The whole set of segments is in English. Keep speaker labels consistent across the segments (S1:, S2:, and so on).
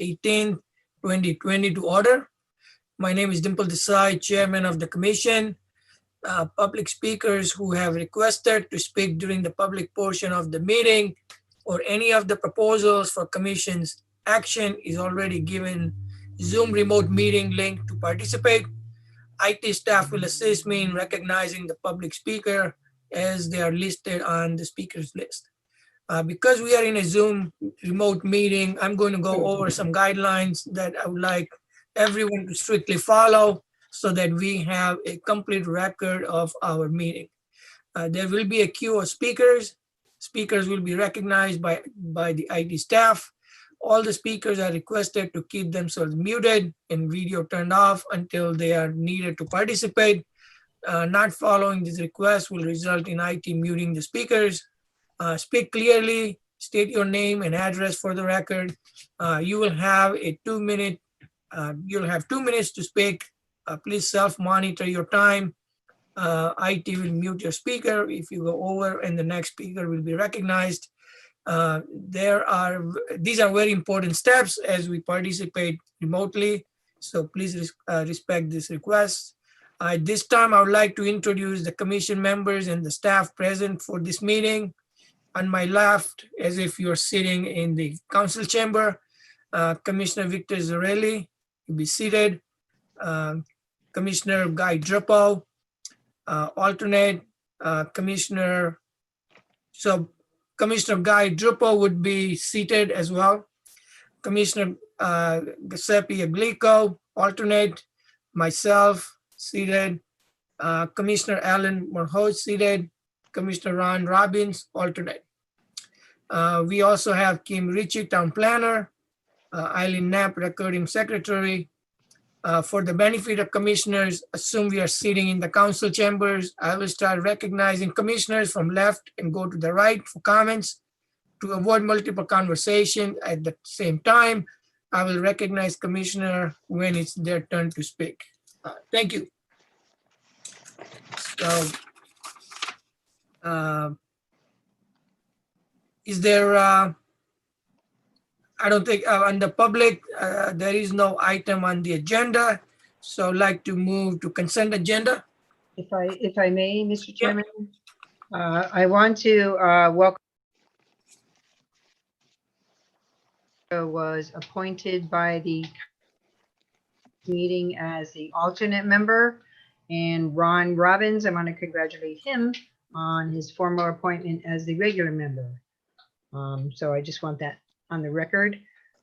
S1: 18, 2020 to order. My name is Dimple Desai, Chairman of the Commission. Public speakers who have requested to speak during the public portion of the meeting or any of the proposals for Commission's action is already given Zoom remote meeting link to participate. IT staff will assist me in recognizing the public speaker as they are listed on the speakers list. Because we are in a Zoom remote meeting, I'm going to go over some guidelines that I would like everyone to strictly follow so that we have a complete record of our meeting. There will be a queue of speakers. Speakers will be recognized by the IT staff. All the speakers are requested to keep themselves muted and video turned off until they are needed to participate. Not following this request will result in IT muting the speakers. Speak clearly, state your name and address for the record. You will have a 2 minute, you'll have 2 minutes to speak. Please self-monitor your time. IT will mute your speaker if you go over and the next speaker will be recognized. These are very important steps as we participate remotely. So please respect this request. At this time, I would like to introduce the commission members and the staff present for this meeting. On my left, as if you're sitting in the council chamber, Commissioner Victor Zarelli, you'll be seated. Commissioner Guy Drapeau, alternate Commissioner Guy Drapeau would be seated as well. Commissioner Giuseppe Aglico, alternate. Myself, seated. Commissioner Alan Morholt, seated. Commissioner Ron Robbins, alternate. We also have Kim Ritchie, Town Planner. Eileen Knapp, Recording Secretary. For the benefit of commissioners, assume we are sitting in the council chambers. I will start recognizing commissioners from left and go to the right for comments. To avoid multiple conversation at the same time, I will recognize commissioner when it's their turn to speak. Thank you. So, is there, I don't think on the public, there is no item on the agenda. So I'd like to move to consent agenda.
S2: If I may, Mr. Chairman, I want to welcome was appointed by the meeting as the alternate member, and Ron Robbins, I want to congratulate him on his formal appointment as the regular member. So I just want that on the record.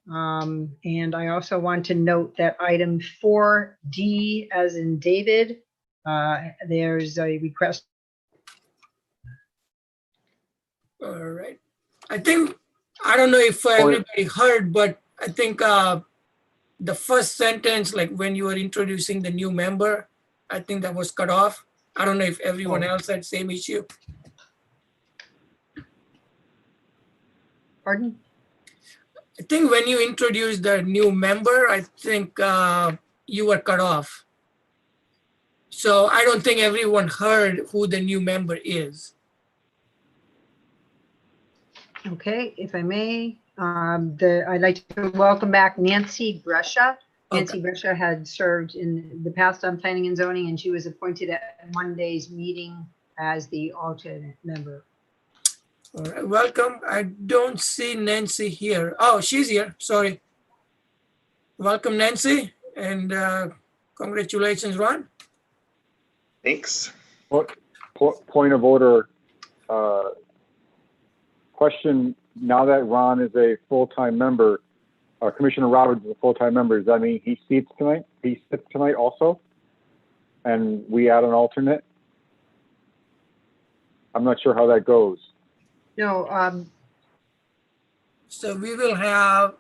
S2: And I also want to note that item 4D, as in David, there's a request.
S1: All right. I think, I don't know if everybody heard, but I think the first sentence, like when you were introducing the new member, I think that was cut off. I don't know if everyone else had same issue.
S2: Pardon?
S1: I think when you introduced the new member, I think you were cut off. So I don't think everyone heard who the new member is.
S2: Okay, if I may, I'd like to welcome back Nancy Brescia. Nancy Brescia had served in the past on planning and zoning, and she was appointed at Monday's meeting as the alternate member.
S1: All right, welcome. I don't see Nancy here. Oh, she's here. Sorry. Welcome, Nancy, and congratulations, Ron.
S3: Thanks.
S4: Point of order. Question, now that Ron is a full-time member, Commissioner Roberts is a full-time member, does that mean he sits tonight? He sits tonight also? And we add an alternate? I'm not sure how that goes.
S2: No,
S1: So we will have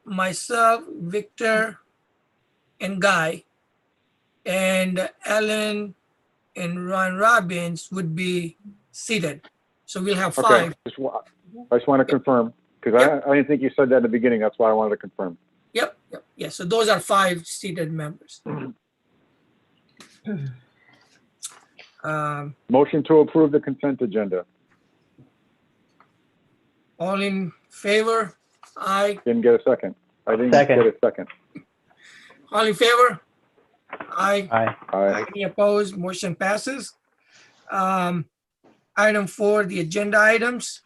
S1: myself, Victor, and Guy, and Ellen and Ron Robbins would be seated. So we'll have five.
S4: Okay, I just want to confirm, because I didn't think you said that in the beginning. That's why I wanted to confirm.
S1: Yep. Yeah, so those are 5 seated members.
S4: Motion to approve the consent agenda.
S1: All in favor? Aye.
S4: Didn't get a second. I didn't
S5: Second.
S4: get a second.
S1: All in favor? Aye.
S5: Aye.
S4: Aye.
S1: Any opposed? Motion passes. Item 4, the agenda items.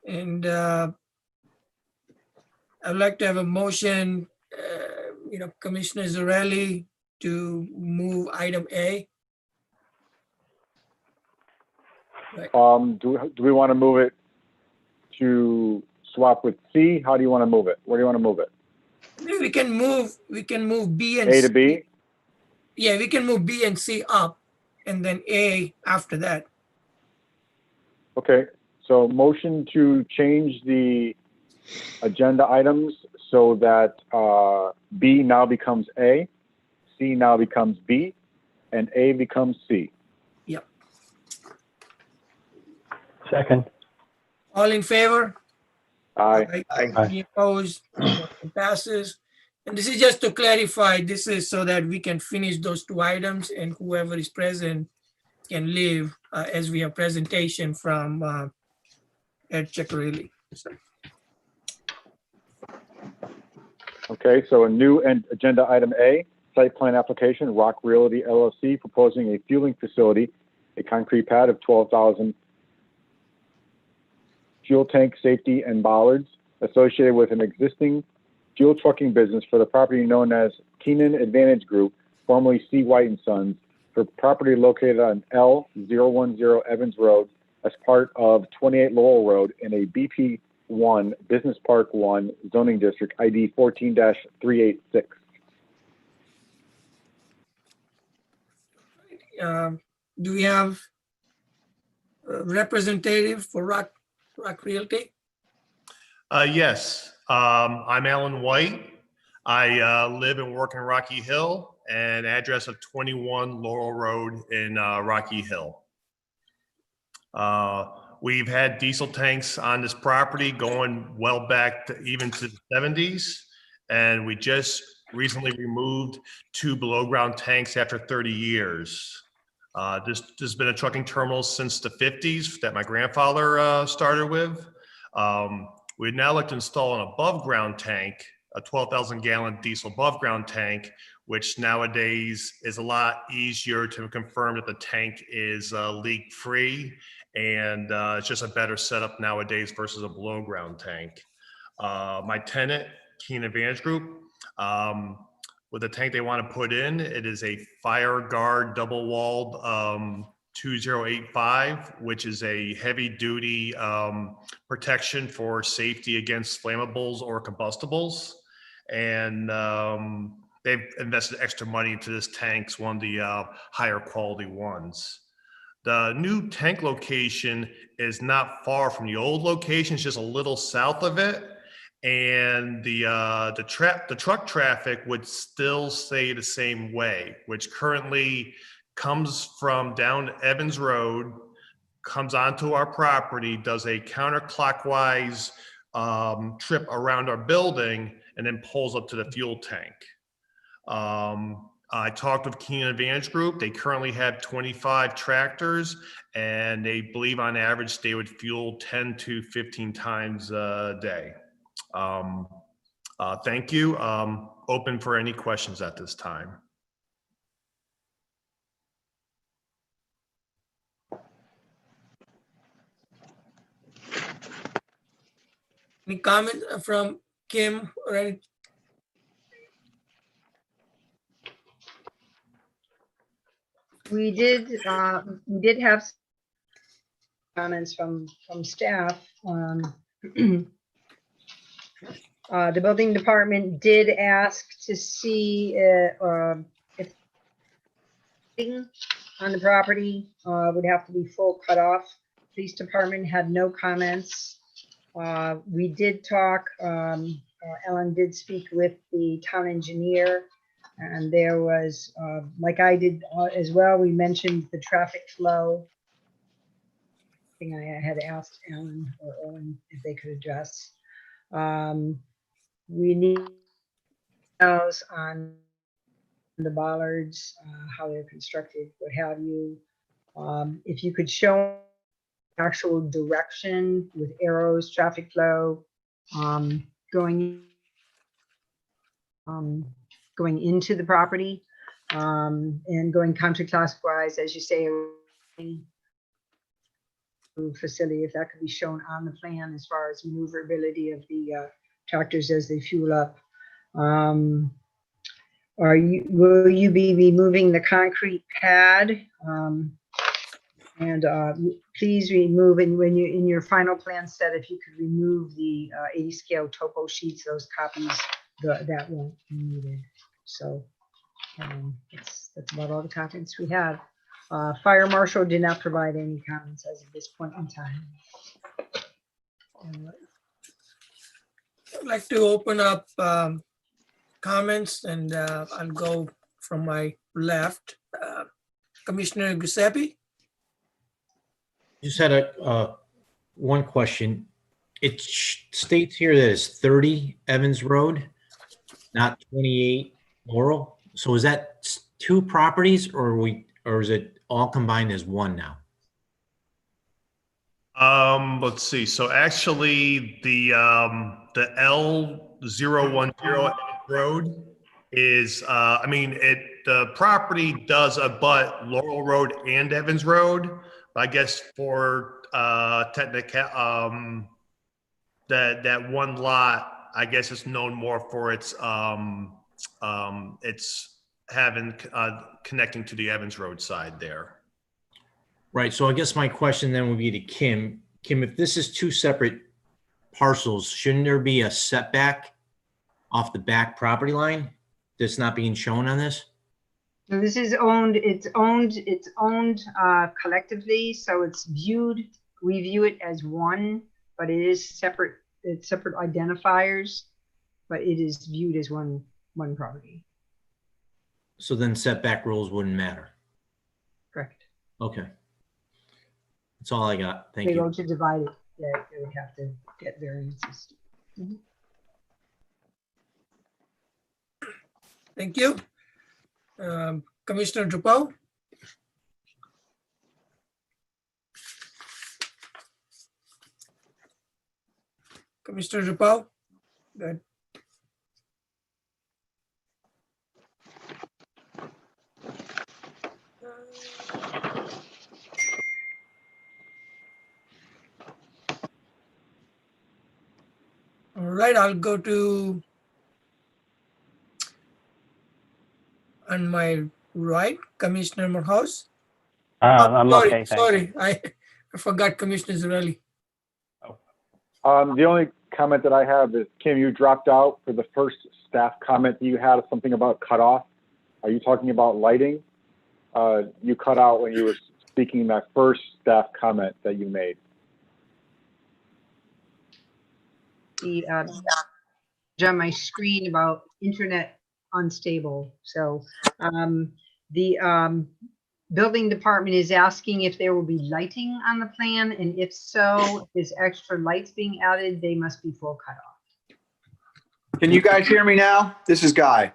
S1: And I'd like to have a motion, Commissioner Zarelli, to move item A.
S4: Do we want to move it to swap with C? How do you want to move it? Where do you want to move it?
S1: Maybe we can move B and
S4: A
S1: C.
S4: to B?
S1: Yeah, we can move B and C up and then A after that.
S4: Okay, so motion to change the agenda items so that B now becomes A, C now becomes B, and A becomes C.
S1: Yep.
S5: Second.
S1: All in favor?
S4: Aye.
S3: Aye.
S1: Any opposed? Motion passes. And this is just to clarify, this is so that we can finish those 2 items and whoever is present can leave as we have presentation from Ed Ciccarelli. So,
S4: Okay, so a new agenda item A, site plan application, Rock Realty LLC, proposing a fueling facility, a concrete pad of 12,000 fuel tank safety and bollards associated with an existing fuel trucking business for the property known as Keenan Advantage Group, formerly C. White and Sons, for property located on L010 Evans Road as part of 28 Laurel Road in a BP1 Business Park 1 zoning district ID 14-386.
S1: do we have a representative for Rock Realty?
S6: Yes, I'm Alan White. I live and work in Rocky Hill, and address of 21 Laurel Road in Rocky Hill. We've had diesel tanks on this property going well back to even to the 70s, and we just recently removed 2 below ground tanks after 30 years. This has been a trucking terminal since the 50s that my grandfather started with. We'd now like to install an above ground tank, a 12,000 gallon diesel above ground tank, which nowadays is a lot easier to confirm that the tank is leak free, and it's just a better setup nowadays versus a below ground tank. My tenant, Keenan Advantage Group, with the tank they want to put in, it is a Fire Guard double walled 2085, which is a heavy duty protection for safety against flammables or combustibles. And they've invested extra money into this tank. It's one of the higher quality ones. The new tank location is not far from the old location. It's just a little south of it. And the truck traffic would still stay the same way, which currently comes from down Evans Road, comes onto our property, does a counterclockwise trip around our building, and then pulls up to the fuel tank. I talked with Keenan Advantage Group. They currently have 25 tractors, and they believe on average they would fuel 10 to 15 times a day. Thank you. Open for any questions at this time.
S1: Any comment from Kim or any?
S2: We did have comments from staff. The building department did ask to see if on the property would have to be full cutoff. Police department had no comments. We did talk, Ellen did speak with the town engineer, and there was, like I did as well, we mentioned the traffic flow. Thing I had asked Ellen or Owen if they could address. We need those on the bollards, how they're constructed, what have you. If you could show actual direction with arrows, traffic flow, going going into the property, and going counterclockwise, as you say, facility, if that could be shown on the plan as far as maneuverability of the tractors as they fuel up. Will you be removing the concrete pad? And please remove, and when you, in your final plan set, if you could remove the 80 scale topo sheets, those copies, that won't be needed. So that's about all the comments we have. Fire marshal did not provide any comments as of this point in time.
S1: I'd like to open up comments, and I'll go from my left. Commissioner Giuseppe?
S5: Just had one question. It states here that it's 30 Evans Road, not 28 Laurel. So is that two properties, or is it all combined as one now?
S6: Let's see. So actually the L010 road is, the property does abut Laurel Road and Evans Road. I guess for technical, that one lot, I guess it's known more for its having connecting to the Evans Road side there.
S5: Right. So I guess my question then would be to Kim. Kim, if this is two separate parcels, shouldn't there be a setback off the back property line that's not being shown on this?
S2: So this is owned, it's owned collectively, so it's viewed, we view it as one, but it is separate, it's separate identifiers, but it is viewed as one property.
S5: So then setback rules wouldn't matter.
S2: Correct.
S5: Okay. That's all I got. Thank
S2: They go
S5: you.
S2: to divide it, they would have to get variances.
S1: Thank you. Commissioner Dupo? Commissioner Dupo? Good. All right, I'll go to on my right, Commissioner Morehouse.
S7: I'm
S1: Sorry,
S7: okay, thanks.
S1: sorry, I forgot Commissioner Zarelli.
S4: The only comment that I have is, Kim, you dropped out for the first staff comment that you had, something about cutoff. Are you talking about lighting? You cut out when you were speaking that first staff comment that you made.
S2: The on my screen about internet unstable. So the building department is asking if there will be lighting on the plan, and if so, is extra lights being added? They must be full cutoff.
S8: Can you guys hear me now? This is Guy.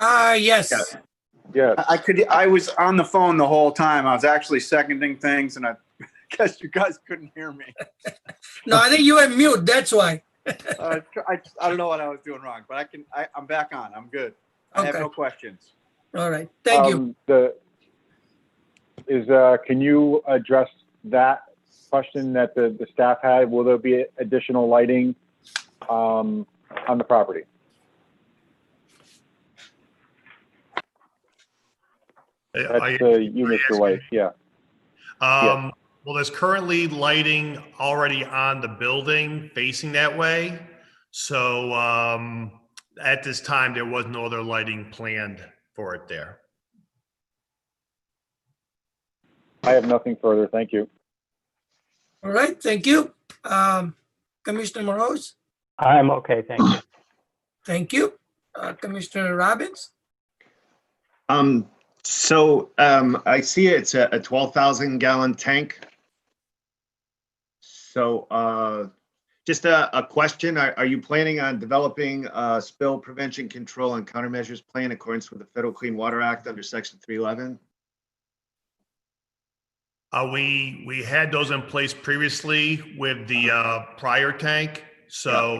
S1: Yes.
S4: Yeah.
S8: I was on the phone the whole time. I was actually seconding things, and I guess you guys couldn't hear me.
S1: No, I think you were mute, that's why.
S8: I don't know what I was doing wrong, but I'm back on. I'm good. I have
S1: Okay.
S8: no questions.
S1: All right, thank you.
S4: Can you address that question that the staff had? Will there be additional lighting on the property? That's the unit for light, yeah.
S6: Well, there's currently lighting already on the building facing that way. So at this time, there was no other lighting planned for it there.
S4: I have nothing further. Thank you.
S1: All right, thank you. Commissioner Morose,
S7: I'm okay, thank you.
S1: thank you. Commissioner Robbins?
S3: I see it's a 12,000 gallon tank. So just a question, are you planning on developing a spill prevention control and countermeasures plan in accordance with the Federal Clean Water Act under Section 311?
S6: We had those in place previously with the prior tank. So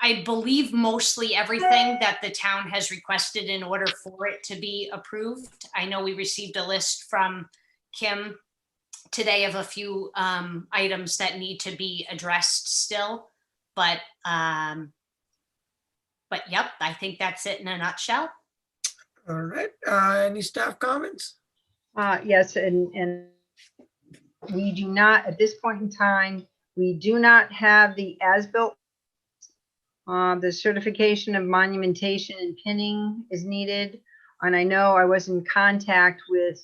S9: I believe mostly everything that the town has requested in order for it to be approved. I know we received a list from Kim today of a few items that need to be addressed still, but yep, I think that's it in a nutshell.
S1: All right, any staff comments?
S2: Yes, and we do not, at this point in time, we do not have the as-built. The certification of monumentation and pinning is needed. And I know I was in contact with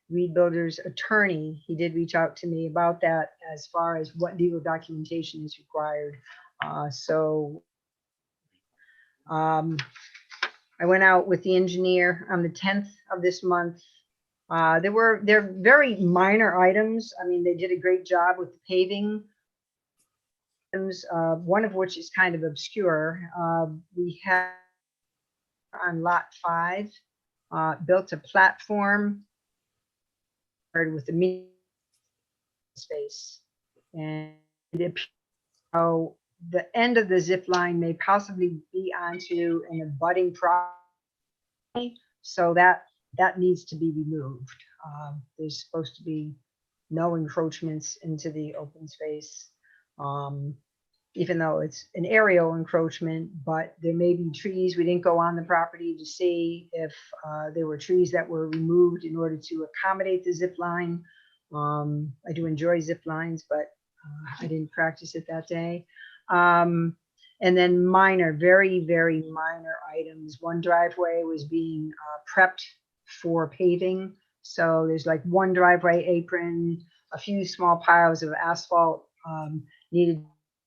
S2: Reed Builders' attorney. He did reach out to me about that as far as what legal documentation is required. I went out with the engineer on the 10th of this month. They're very minor items. I mean, they did a great job with the paving. One of which is kind of obscure. We have on lot 5 built a platform with the meeting space, and so the end of the zip line may possibly be onto an abutting property, so that needs to be removed. There's supposed to be no encroachments into the open space. Even though it's an aerial encroachment, but there may be trees. We didn't go on the property to see if there were trees that were removed in order to accommodate the zip line. I do enjoy zip lines, but I didn't practice it that day. And then minor, very, very minor items. One driveway was being prepped for paving. So there's like one driveway apron, a few small piles of asphalt needed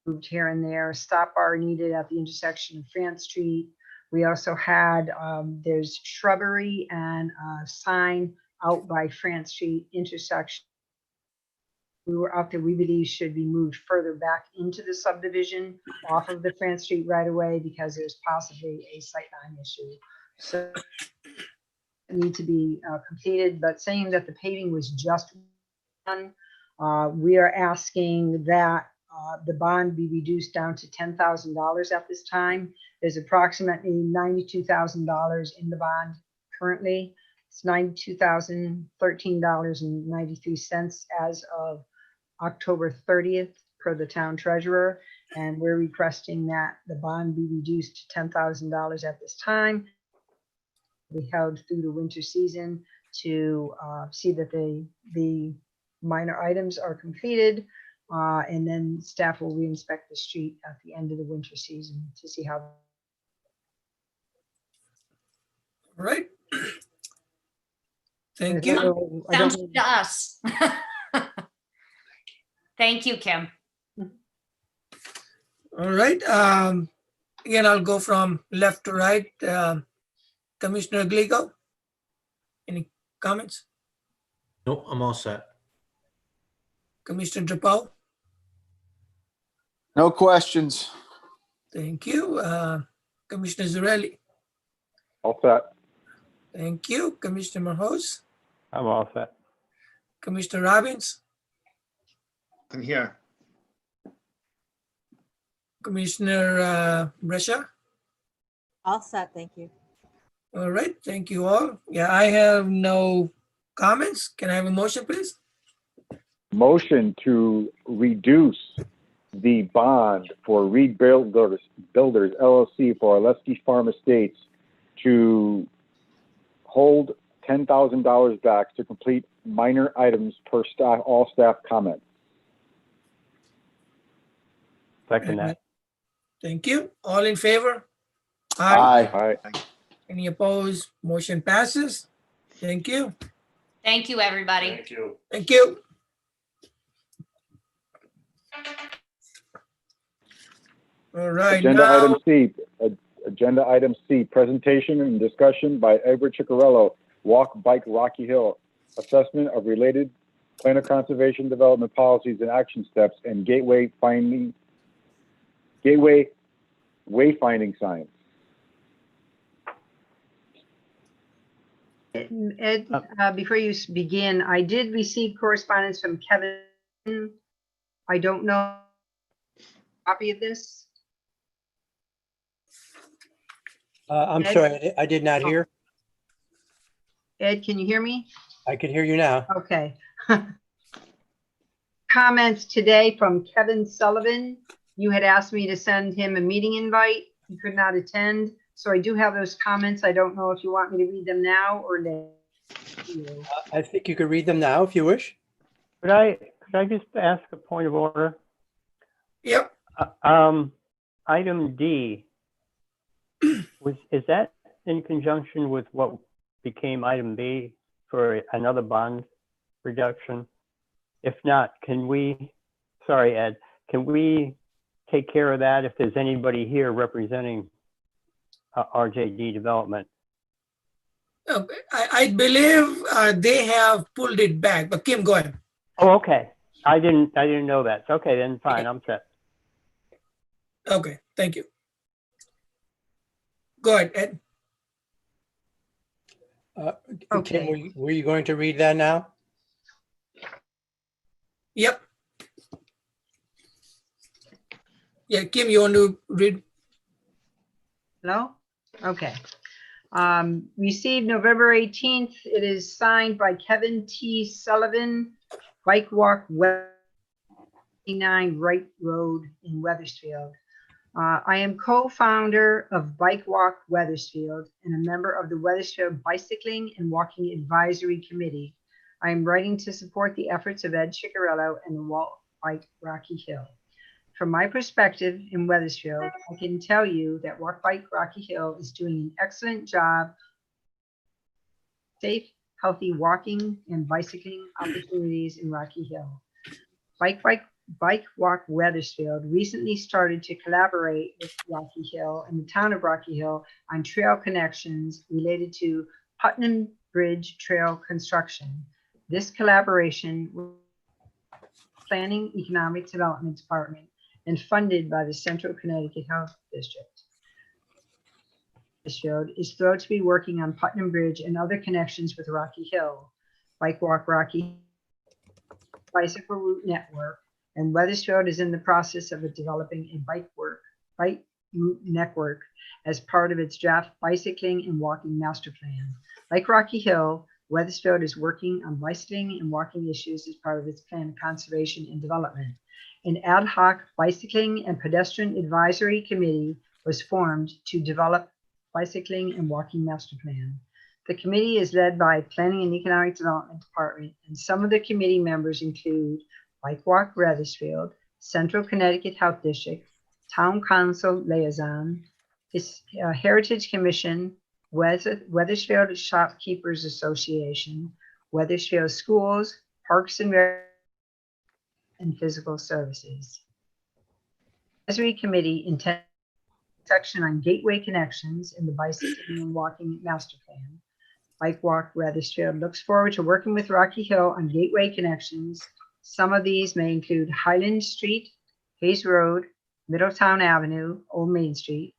S2: moved here and there. Stop bar needed at the intersection of France Street. We also had, there's shrubbery and a sign out by France Street intersection. We were out there, we believe should be moved further back into the subdivision off of the France Street right away because there's possibly a sightline issue. So it need to be completed, but saying that the paving was just done, we are asking that the bond be reduced down to $10,000 at this time. There's approximately $92,000 in the bond currently. It's $92,013.93 as of October 30th per the town treasurer. And we're requesting that the bond be reduced to $10,000 at this time. We held through the winter season to see that the minor items are completed. And then staff will re-inspect the street at the end of the winter season to see how.
S1: All right. Thank you.
S9: Sounds good to us. Thank you, Kim.
S1: All right. Again, I'll go from left to right. Commissioner Glico, any comments?
S5: Nope, I'm all set.
S1: Commissioner Drapeau?
S8: No questions.
S1: Thank you. Commissioner Zarelli?
S4: All set.
S1: Thank you. Commissioner Mahos?
S7: I'm all set.
S1: Commissioner Robbins?
S3: I'm here.
S1: Commissioner Brescia?
S10: All set, thank you.
S1: All right, thank you all. Yeah, I have no comments. Can I have a motion, please?
S4: Motion to reduce the bond for Reed Builders LLC for Oleski Farm Estates to hold $10,000 back to complete minor items per staff, all staff comments.
S7: Second that.
S1: Thank you. All in favor?
S8: Aye.
S4: All right.
S1: Any opposed? Motion passes. Thank you.
S9: Thank you, everybody.
S6: Thank you.
S1: Thank you. All right.
S4: Agenda
S1: now-
S4: item C. Agenda item C, presentation and discussion by Edward Ciccarello, Walk Bike Rocky Hill, assessment of related plan of conservation development policies and action steps and gateway wayfinding signs.
S2: Ed, before you begin, I did receive correspondence from Kevin. I don't know copy of this.
S11: I'm
S2: Ed?
S11: sorry, I did not hear.
S2: Ed, can you hear me?
S11: I can hear you now.
S2: Okay. Comments today from Kevin Sullivan. You had asked me to send him a meeting invite. He could not attend. So I do have those comments. I don't know if you want me to read them now or later.
S11: I think you could read them now if you wish.
S7: Could I just ask a point of order?
S1: Yep.
S7: Item D, is that in conjunction with what became item B for another bond reduction? If not, sorry, Ed, can we take care of that if there's anybody here representing RJD Development?
S1: I believe they have pulled it back, but Kim, go ahead.
S7: Oh, okay. I didn't know that. Okay, then fine, I'm set.
S1: Okay, thank you. Go ahead, Ed.
S2: Okay.
S11: Kim, were you going to read that now?
S1: Yep. Yeah, Kim, you want to read?
S2: Hello? Okay. Received November 18th. It is signed by Kevin T. Sullivan, Bike Walk West 9 Wright Road in Weathersfield. I am co-founder of Bike Walk Weathersfield and a member of the Weathersfield Bicycling and Walking Advisory Committee. I am writing to support the efforts of Ed Ciccarello and the Walk Bike Rocky Hill. From my perspective in Weathersfield, I can tell you that Walk Bike Rocky Hill is doing an excellent job. Safe, healthy walking and bicycling opportunities in Rocky Hill. Bike Walk Weathersfield recently started to collaborate with Rocky Hill and the town of Rocky Hill on trail connections related to Putnam Bridge Trail construction. This collaboration with Planning Economic Development Department and funded by the Central Connecticut Health District. Weathersfield is thrilled to be working on Putnam Bridge and other connections with Rocky Hill, Bike Walk Rocky Bicycle Route Network, and Weathersfield is in the process of developing a bike route network as part of its draft bicycling and walking master plan. Like Rocky Hill, Weathersfield is working on bicycling and walking issues as part of its plan of conservation and development. An ad hoc bicycling and pedestrian advisory committee was formed to develop bicycling and walking master plan. The committee is led by Planning and Economic Development Department, and some of the committee members include Bike Walk Weathersfield, Central Connecticut Health District, Town Council Liaison, Heritage Commission, Weathersfield Shopkeepers Association, Weathersfield Schools, Parks and Rec, and Physical Services. Advisory Committee intends section on gateway connections in the bicycling and walking master plan. Bike Walk Weathersfield looks forward to working with Rocky Hill on gateway connections. Some of these may include Highland Street, Hayes Road, Middletown Avenue, Old Main Street,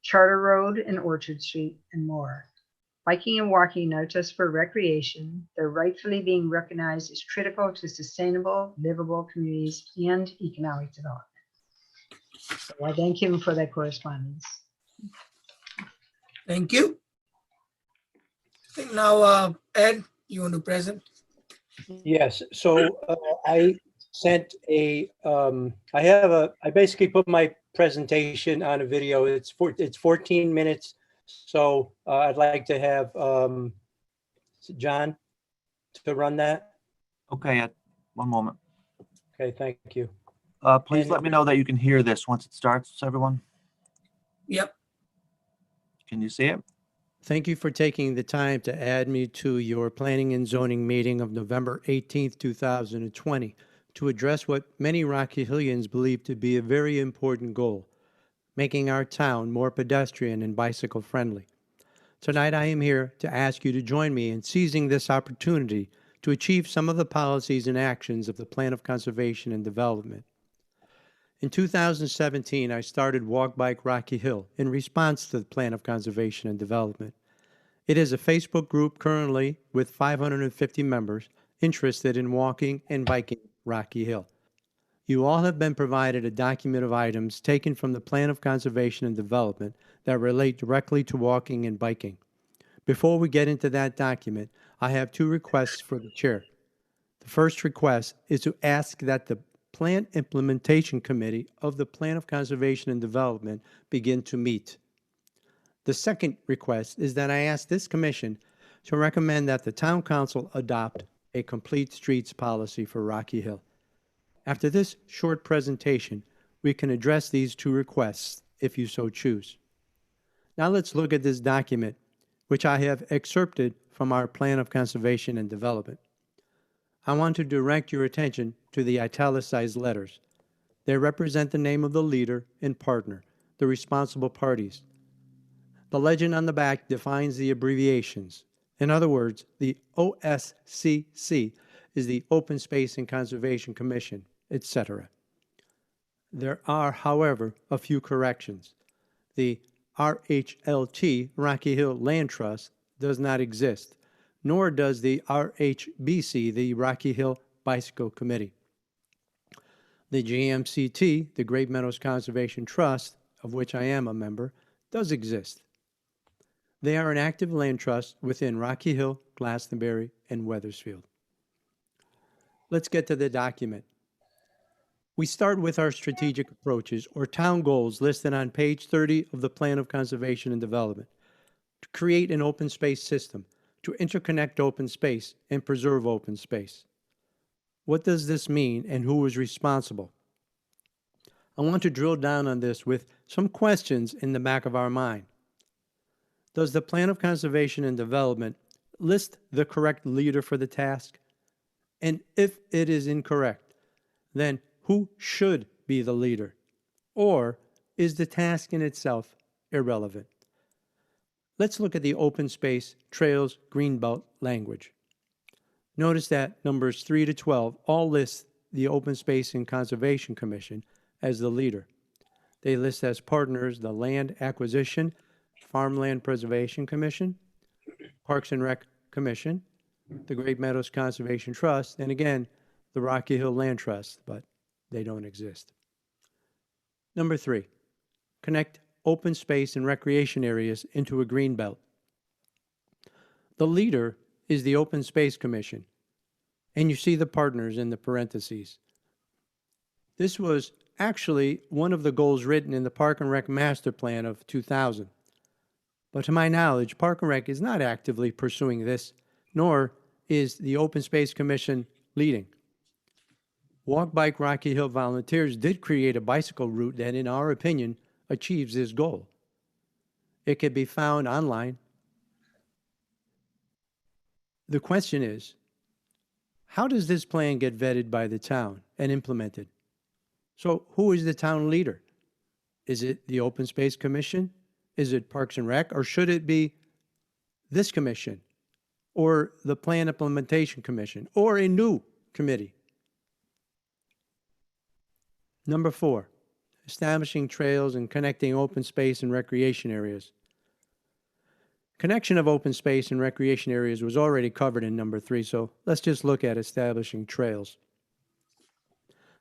S2: Charter Road and Orchard Street, and more. Biking and walking not just for recreation, they're rightfully being recognized as critical to sustainable, livable communities and economic development. So I thank him for that correspondence.
S1: Thank you. I think now, Ed, you want to present?
S11: Yes, so I sent I basically put my presentation on a video. It's 14 minutes. So I'd like to have John to run that.
S12: Okay, Ed, one moment.
S11: Okay, thank you.
S12: Please let me know that you can hear this once it starts, everyone.
S1: Yep.
S12: Can you see it?
S11: Thank you for taking the time to add me to your Planning and Zoning meeting of November 18th, 2020, to address what many Rocky Hillians believe to be a very important goal, making our town more pedestrian and bicycle friendly. Tonight, I am here to ask you to join me in seizing this opportunity to achieve some of the policies and actions of the Plan of Conservation and Development. In 2017, I started Walk Bike Rocky Hill in response to the Plan of Conservation and Development. It is a Facebook group currently with 550 members interested in walking and biking Rocky Hill. You all have been provided a document of items taken from the Plan of Conservation and Development that relate directly to walking and biking. Before we get into that document, I have two requests for the chair. The first request is to ask that the Plan Implementation Committee of the Plan of Conservation and Development begin to meet. The second request is that I ask this commission to recommend that the Town Council adopt a complete streets policy for Rocky Hill. After this short presentation, we can address these two requests if you so choose. Now let's look at this document, which I have excerpted from our Plan of Conservation and Development. I want to direct your attention to the italicized letters. They represent the name of the leader and partner, the responsible parties. The legend on the back defines the abbreviations. In other words, the OSCC is the Open Space and Conservation Commission, etc. There are, however, a few corrections. The RHLT, Rocky Hill Land Trust, does not exist, nor does the RHBC, the Rocky Hill Bicycle Committee. The GMCT, the Great Meadows Conservation Trust, of which I am a member, does exist. They are an active land trust within Rocky Hill, Glastonbury, and Weathersfield. Let's get to the document. We start with our strategic approaches or town goals listed on page 30 of the Plan of Conservation and Development. To create an open space system, to interconnect open space and preserve open space. What does this mean and who is responsible? I want to drill down on this with some questions in the back of our mind. Does the Plan of Conservation and Development list the correct leader for the task? And if it is incorrect, then who should be the leader? Or is the task in itself irrelevant? Let's look at the open space, trails, greenbelt language. Notice that numbers 3 to 12 all list the Open Space and Conservation Commission as the leader. They list as partners the Land Acquisition, Farmland Preservation Commission, Parks and Rec Commission, the Great Meadows Conservation Trust, and again, the Rocky Hill Land Trust, but they don't exist. Number 3, connect open space and recreation areas into a green belt. The leader is the Open Space Commission, and you see the partners in the parentheses. This was actually one of the goals written in the Park and Rec Master Plan of 2000. But to my knowledge, Park and Rec is not actively pursuing this, nor is the Open Space Commission leading. Walk Bike Rocky Hill volunteers did create a bicycle route that, in our opinion, achieves this goal. It can be found online. The question is, how does this plan get vetted by the town and implemented? So who is the town leader? Is it the Open Space Commission? Is it Parks and Rec? Or should it be this commission? Or the Plan Implementation Commission? Or a new committee? Number 4, establishing trails and connecting open space and recreation areas. Connection of open space and recreation areas was already covered in number 3, so let's just look at establishing trails.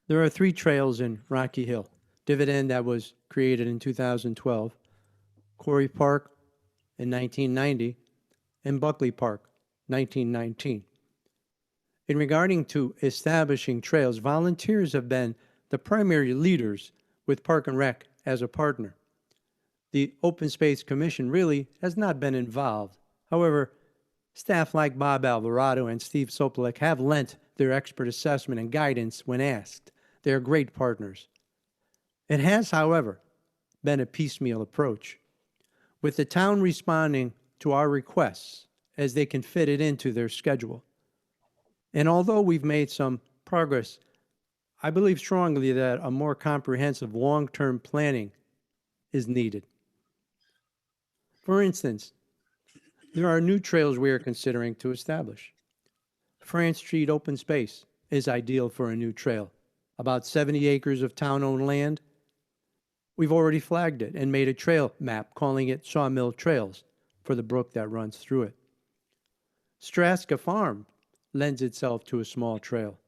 S11: There are 3 trails in Rocky Hill. Dividend, that was created in 2012, Quarry Park in 1990, and Buckley Park, 1919. In regarding to establishing trails, volunteers have been the primary leaders with Park and Rec as a partner. The Open Space Commission really has not been involved. However, staff like Bob Alvarado and Steve Sopolik have lent their expert assessment and guidance when asked. They are great partners. It has, however, been a piecemeal approach, with the town responding to our requests as they can fit it into their schedule. And although we've made some progress, I believe strongly that a more comprehensive long-term planning is needed. For instance, there are new trails we are considering to establish. France Street Open Space is ideal for a new trail. About 70 acres of town-owned land. We've already flagged it and made a trail map calling it Sawmill Trails for the brook that runs through it. Straska Farm lends itself to a small trail.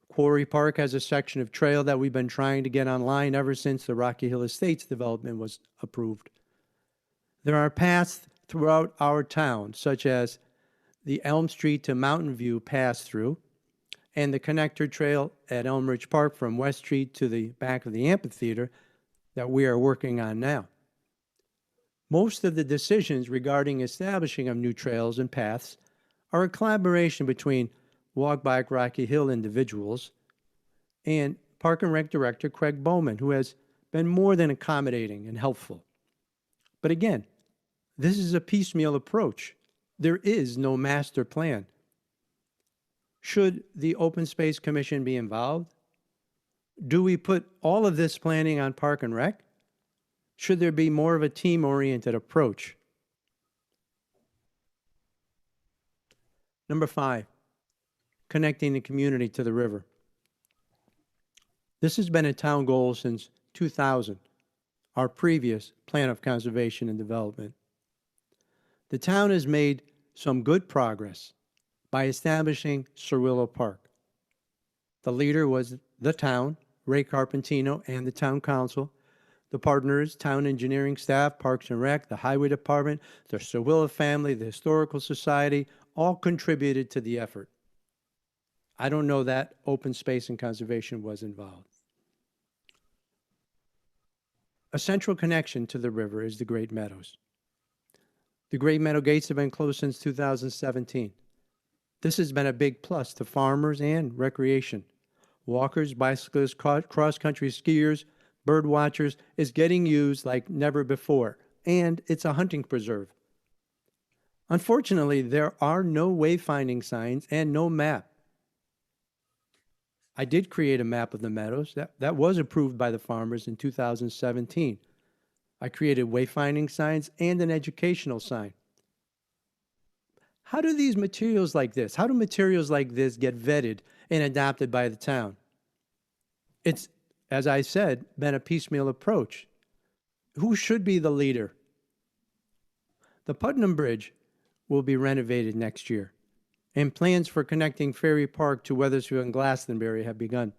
S11: Quarry Park has a section of trail that we've been trying to get online ever since the Rocky Hill Estates development was approved. There are paths throughout our town, such as the Elm Street to Mountain View pass-through and the connector trail at Elm Ridge Park from West Street to the back of the amphitheater that we are working on now. Most of the decisions regarding establishing of new trails and paths are a collaboration between Walk Bike Rocky Hill individuals and Park and Rec Director Craig Bowman, who has been more than accommodating and helpful. But again, this is a piecemeal approach. There is no master plan. Should the Open Space Commission be involved? Do we put all of this planning on Park and Rec? Should there be more of a team-oriented approach? Number 5, connecting the community to the river. This has been a town goal since 2000, our previous Plan of Conservation and Development. The town has made some good progress by establishing Cirillo Park. The leader was the town, Ray Carpentino, and the town council. The partners, town engineering staff, Parks and Rec, the Highway Department, the Cirillo family, the Historical Society, all contributed to the effort. I don't know that Open Space and Conservation was involved. A central connection to the river is the Great Meadows. The Great Meadow gates have been closed since 2017. This has been a big plus to farmers and recreation. Walkers, bicyclists, cross-country skiers, bird watchers is getting used like never before, and it's a hunting preserve. Unfortunately, there are no wayfinding signs and no map. I did create a map of the meadows. That was approved by the farmers in 2017. I created wayfinding signs and an educational sign. How do these materials like this, how do materials like this get vetted and adopted by the town? It's, as I said, been a piecemeal approach. Who should be the leader? The Putnam Bridge will be renovated next year, and plans for connecting Ferry Park to Weathersfield and Glastonbury have begun.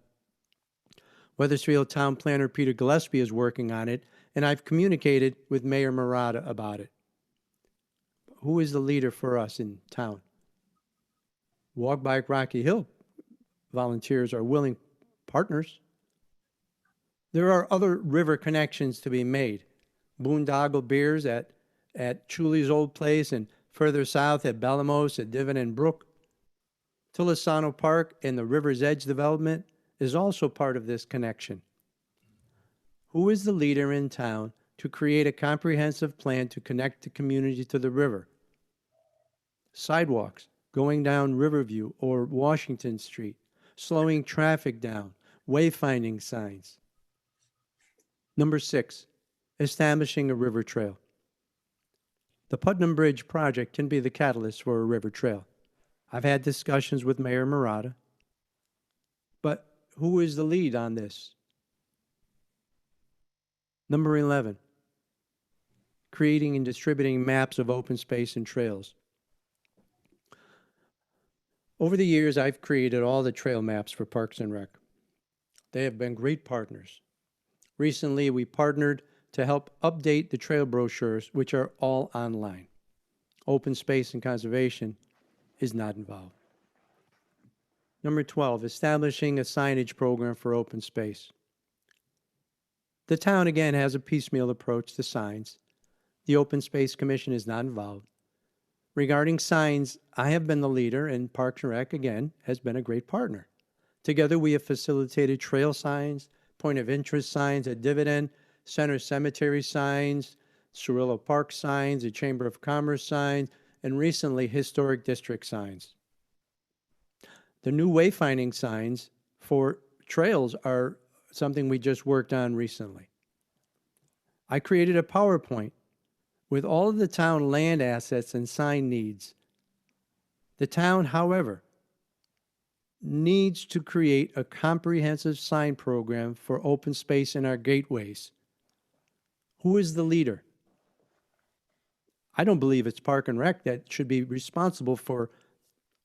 S11: Weathersfield Town Planner Peter Gillespie is working on it, and I've communicated with Mayor Murata about it. Who is the leader for us in town? Walk Bike Rocky Hill volunteers are willing partners. There are other river connections to be made. Boondoggle Beers at Chuli's old place, and further south at Belamos at Dividend Brook. Tulisano Park and the River's Edge development is also part of this connection. Who is the leader in town to create a comprehensive plan to connect the community to the river? Sidewalks going down Riverview or Washington Street, slowing traffic down, wayfinding signs. Number 6, establishing a river trail. The Putnam Bridge project can be the catalyst for a river trail. I've had discussions with Mayor Murata, but who is the lead on this? Number 11, creating and distributing maps of open space and trails. Over the years, I've created all the trail maps for Parks and Rec. They have been great partners. Recently, we partnered to help update the trail brochures, which are all online. Open Space and Conservation is not involved. Number 12, establishing a signage program for open space. The town, again, has a piecemeal approach to signs. The Open Space Commission is not involved. Regarding signs, I have been the leader, and Parks and Rec, again, has been a great partner. Together, we have facilitated trail signs, point of interest signs at Dividend, Center Cemetery signs, Cirillo Park signs, the Chamber of Commerce signs, and recently, Historic District signs. The new wayfinding signs for trails are something we just worked on recently. I created a PowerPoint with all of the town land assets and sign needs. The town, however, needs to create a comprehensive sign program for open space in our gateways. Who is the leader? I don't believe it's Park and Rec that should be responsible for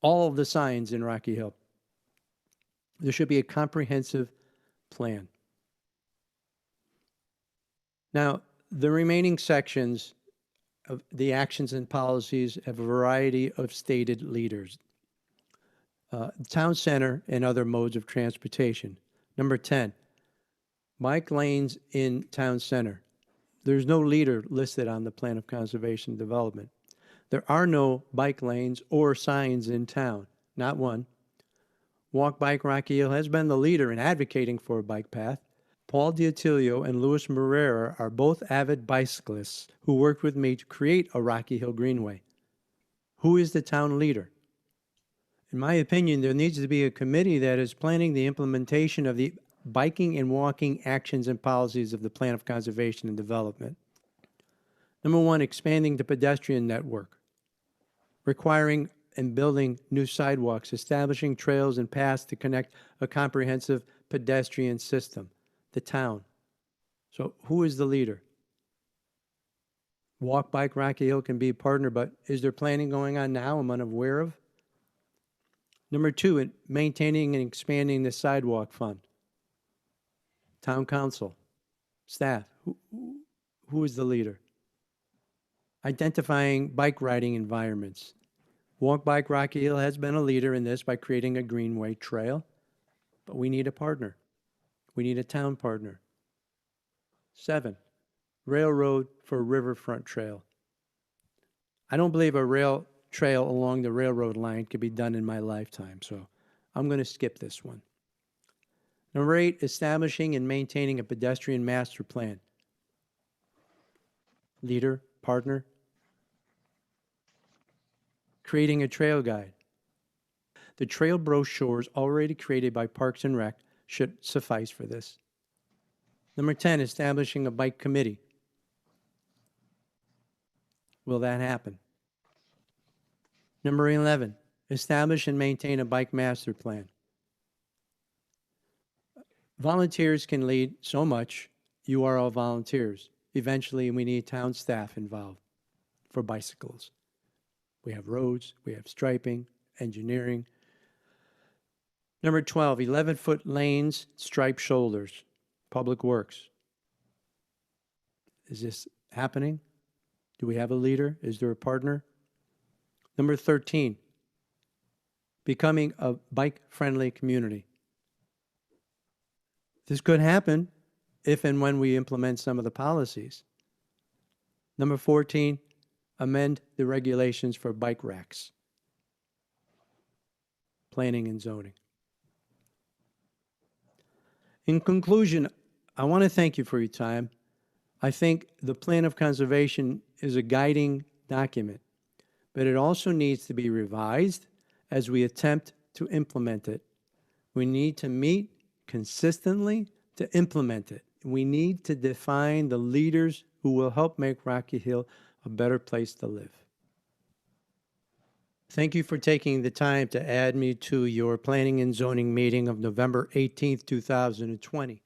S11: all of the signs in Rocky Hill. There should be a comprehensive plan. Now, the remaining sections of the actions and policies have a variety of stated leaders. Town center and other modes of transportation. Number 10, bike lanes in town center. There's no leader listed on the plan of conservation and development. There are no bike lanes or signs in town, not one. Walk Bike Rocky Hill has been the leader in advocating for a bike path. Paul D'Attilio and Louis Marrera are both avid bicyclists who worked with me to create a Rocky Hill Greenway. Who is the town leader? In my opinion, there needs to be a committee that is planning the implementation of the biking and walking actions and policies of the Plan of Conservation and Development. Number 1, expanding the pedestrian network, requiring and building new sidewalks, establishing trails and paths to connect a comprehensive pedestrian system, the town. So who is the leader? Walk Bike Rocky Hill can be a partner, but is there planning going on now I'm unaware of? Number 2, in maintaining and expanding the sidewalk fund. Town council, staff, who is the leader? Identifying bike riding environments. Walk Bike Rocky Hill has been a leader in this by creating a greenway trail, but we need a partner. We need a town partner. 7, railroad for riverfront trail. I don't believe a rail trail along the railroad line could be done in my lifetime, so I'm going to skip this one. Number 8, establishing and maintaining a pedestrian master plan. Leader, partner. Creating a trail guide. The trail brochures already created by Parks and Rec should suffice for this. Number 10, establishing a bike committee. Will that happen? Number 11, establish and maintain a bike master plan. Volunteers can lead so much. You are all volunteers. Eventually, we need town staff involved for bicycles. We have roads, we have striping, engineering. Number 12, 11-foot lanes, striped shoulders, public works. Is this happening? Do we have a leader? Is there a partner? Number 13, becoming a bike-friendly community. This could happen if and when we implement some of the policies. Number 14, amend the regulations for bike racks. Planning and zoning. In conclusion, I want to thank you for your time. I think the Plan of Conservation is a guiding document, but it also needs to be revised as we attempt to implement it. We need to meet consistently to implement it. We need to define the leaders who will help make Rocky Hill a better place to live. Thank you for taking the time to add me to your Planning and Zoning meeting of November 18th, 2020.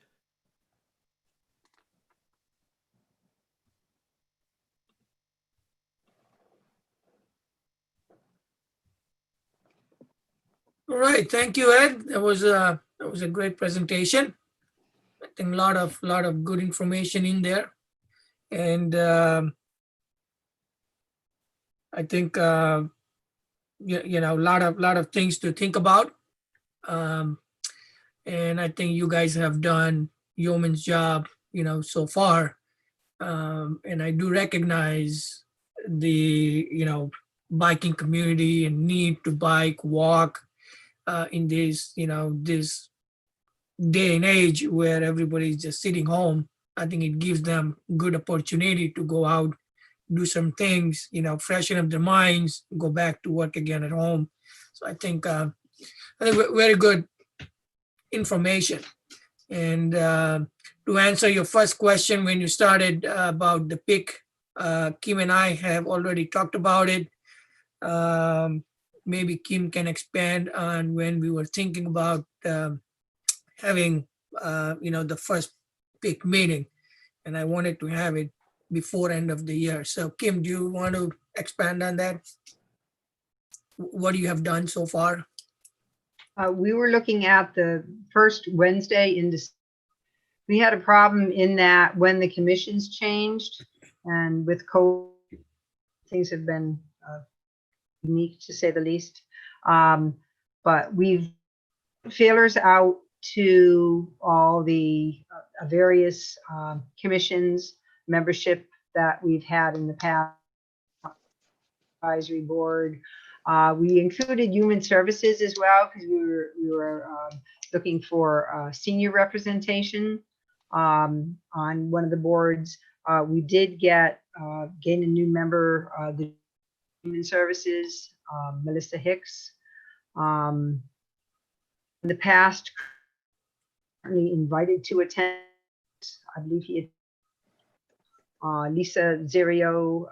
S1: All right, thank you, Ed. That was a great presentation. I think a lot of good information in there, and I think you know, a lot of things to think about. And I think you guys have done yeoman's job, you know, so far. And I do recognize the, you know, biking community and need to bike, walk in this, you know, this day and age where everybody's just sitting home. I think it gives them good opportunity to go out, do some things, you know, freshen up their minds, go back to work again at home. So I think very good information. And to answer your first question, when you started about the pick, Kim and I have already talked about it. Maybe Kim can expand on when we were thinking about having, you know, the first pick meeting, and I wanted to have it before end of the year. So Kim, do you want to expand on that? What you have done so far?
S2: We were looking at the first Wednesday in December. We had a problem in that when the commissions changed and with COVID, things have been unique to say the least. But we've feelers out to all the various commissions, membership that we've had in the past, advisory board. We included human services as well because we were looking for senior representation on one of the boards. We did gain a new member, the human services, Melissa Hicks. In the past, currently invited to attend. I believe he had Lisa Zerio,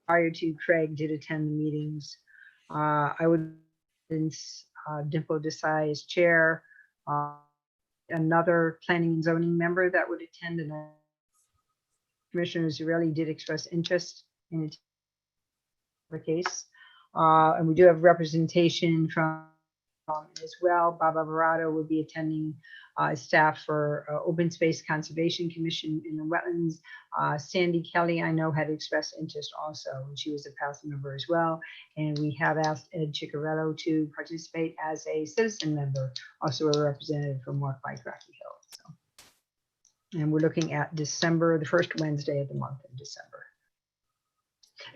S2: prior to Craig, did attend the meetings. I would, Dimple Desai as chair, another planning and zoning member that would attend, and Commissioner Zarelli did express interest in the case. And we do have representation from as well. Baba Barato will be attending staff for Open Space Conservation Commission in the wetlands. Sandy Kelly, I know, had expressed interest also, and she was a past member as well. And we have asked Ed Ciccarello to participate as a citizen member, also a representative from Walk Bike Rocky Hill. So, and we're looking at December, the first Wednesday of the month in December.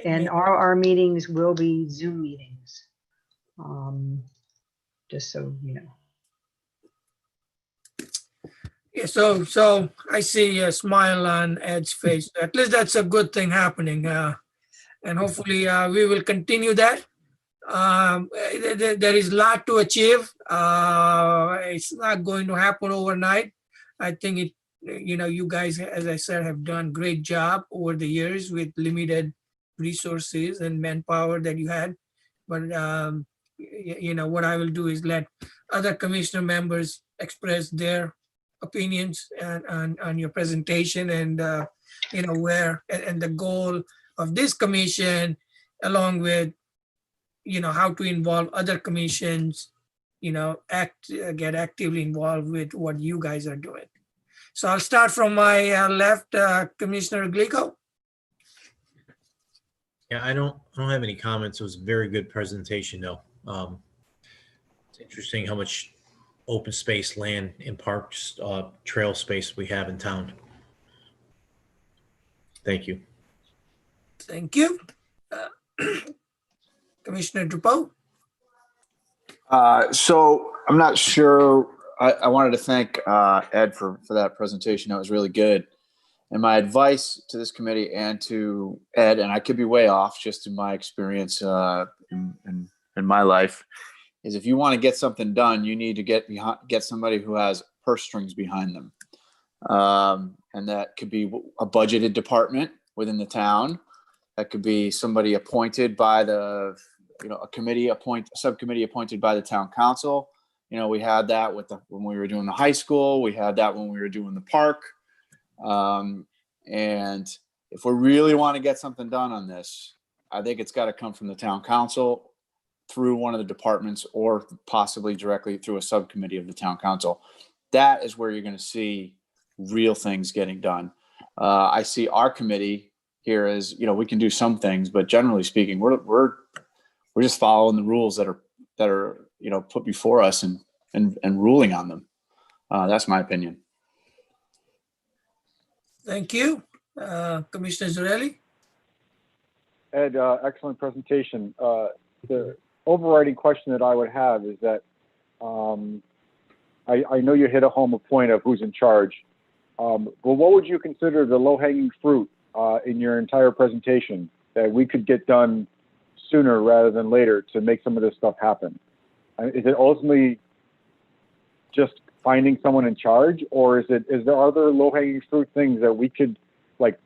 S2: And all our meetings will be Zoom meetings. Just so you know.
S1: Yeah, so I see a smile on Ed's face. At least that's a good thing happening. And hopefully we will continue that. There is a lot to achieve. It's not going to happen overnight. I think it, you guys, as I said, have done a great job over the years with limited resources and manpower that you had. But what I will do is let other commissioner members express their opinions on your presentation and where and the goal of this commission, along with how to involve other commissions, get actively involved with what you guys are doing. So I'll start from my left, Commissioner Glico.
S5: Yeah, I don't have any comments. It was a very good presentation, though. It's interesting how much open space, land, and parks, trail space we have in town. Thank you.
S1: Thank you. Commissioner Dupo.
S8: So I'm not sure. I wanted to thank Ed for that presentation. That was really good. And my advice to this committee and to Ed, and I could be way off just in my experience in my life, is if you want to get something done, you need to get somebody who has purse strings behind them. And that could be a budgeted department within the town. That could be somebody appointed by a subcommittee appointed by the town council. We had that when we were doing the high school. We had that when we were doing the park. And if we really want to get something done on this, I think it's got to come from the town council through one of the departments or possibly directly through a subcommittee of the town council. That is where you're going to see real things getting done. I see our committee here as, we can do some things, but generally speaking, we're just following the rules that are put before us and ruling on them. That's my opinion.
S1: Thank you. Commissioner Zarelli.
S4: Ed, excellent presentation. The overriding question that I would have is that I know you hit a home point of who's in charge, but what would you consider the low-hanging fruit in your entire presentation that we could get done sooner rather than later to make some of this stuff happen? Is it ultimately just finding someone in charge, or is there other low-hanging fruit things that we could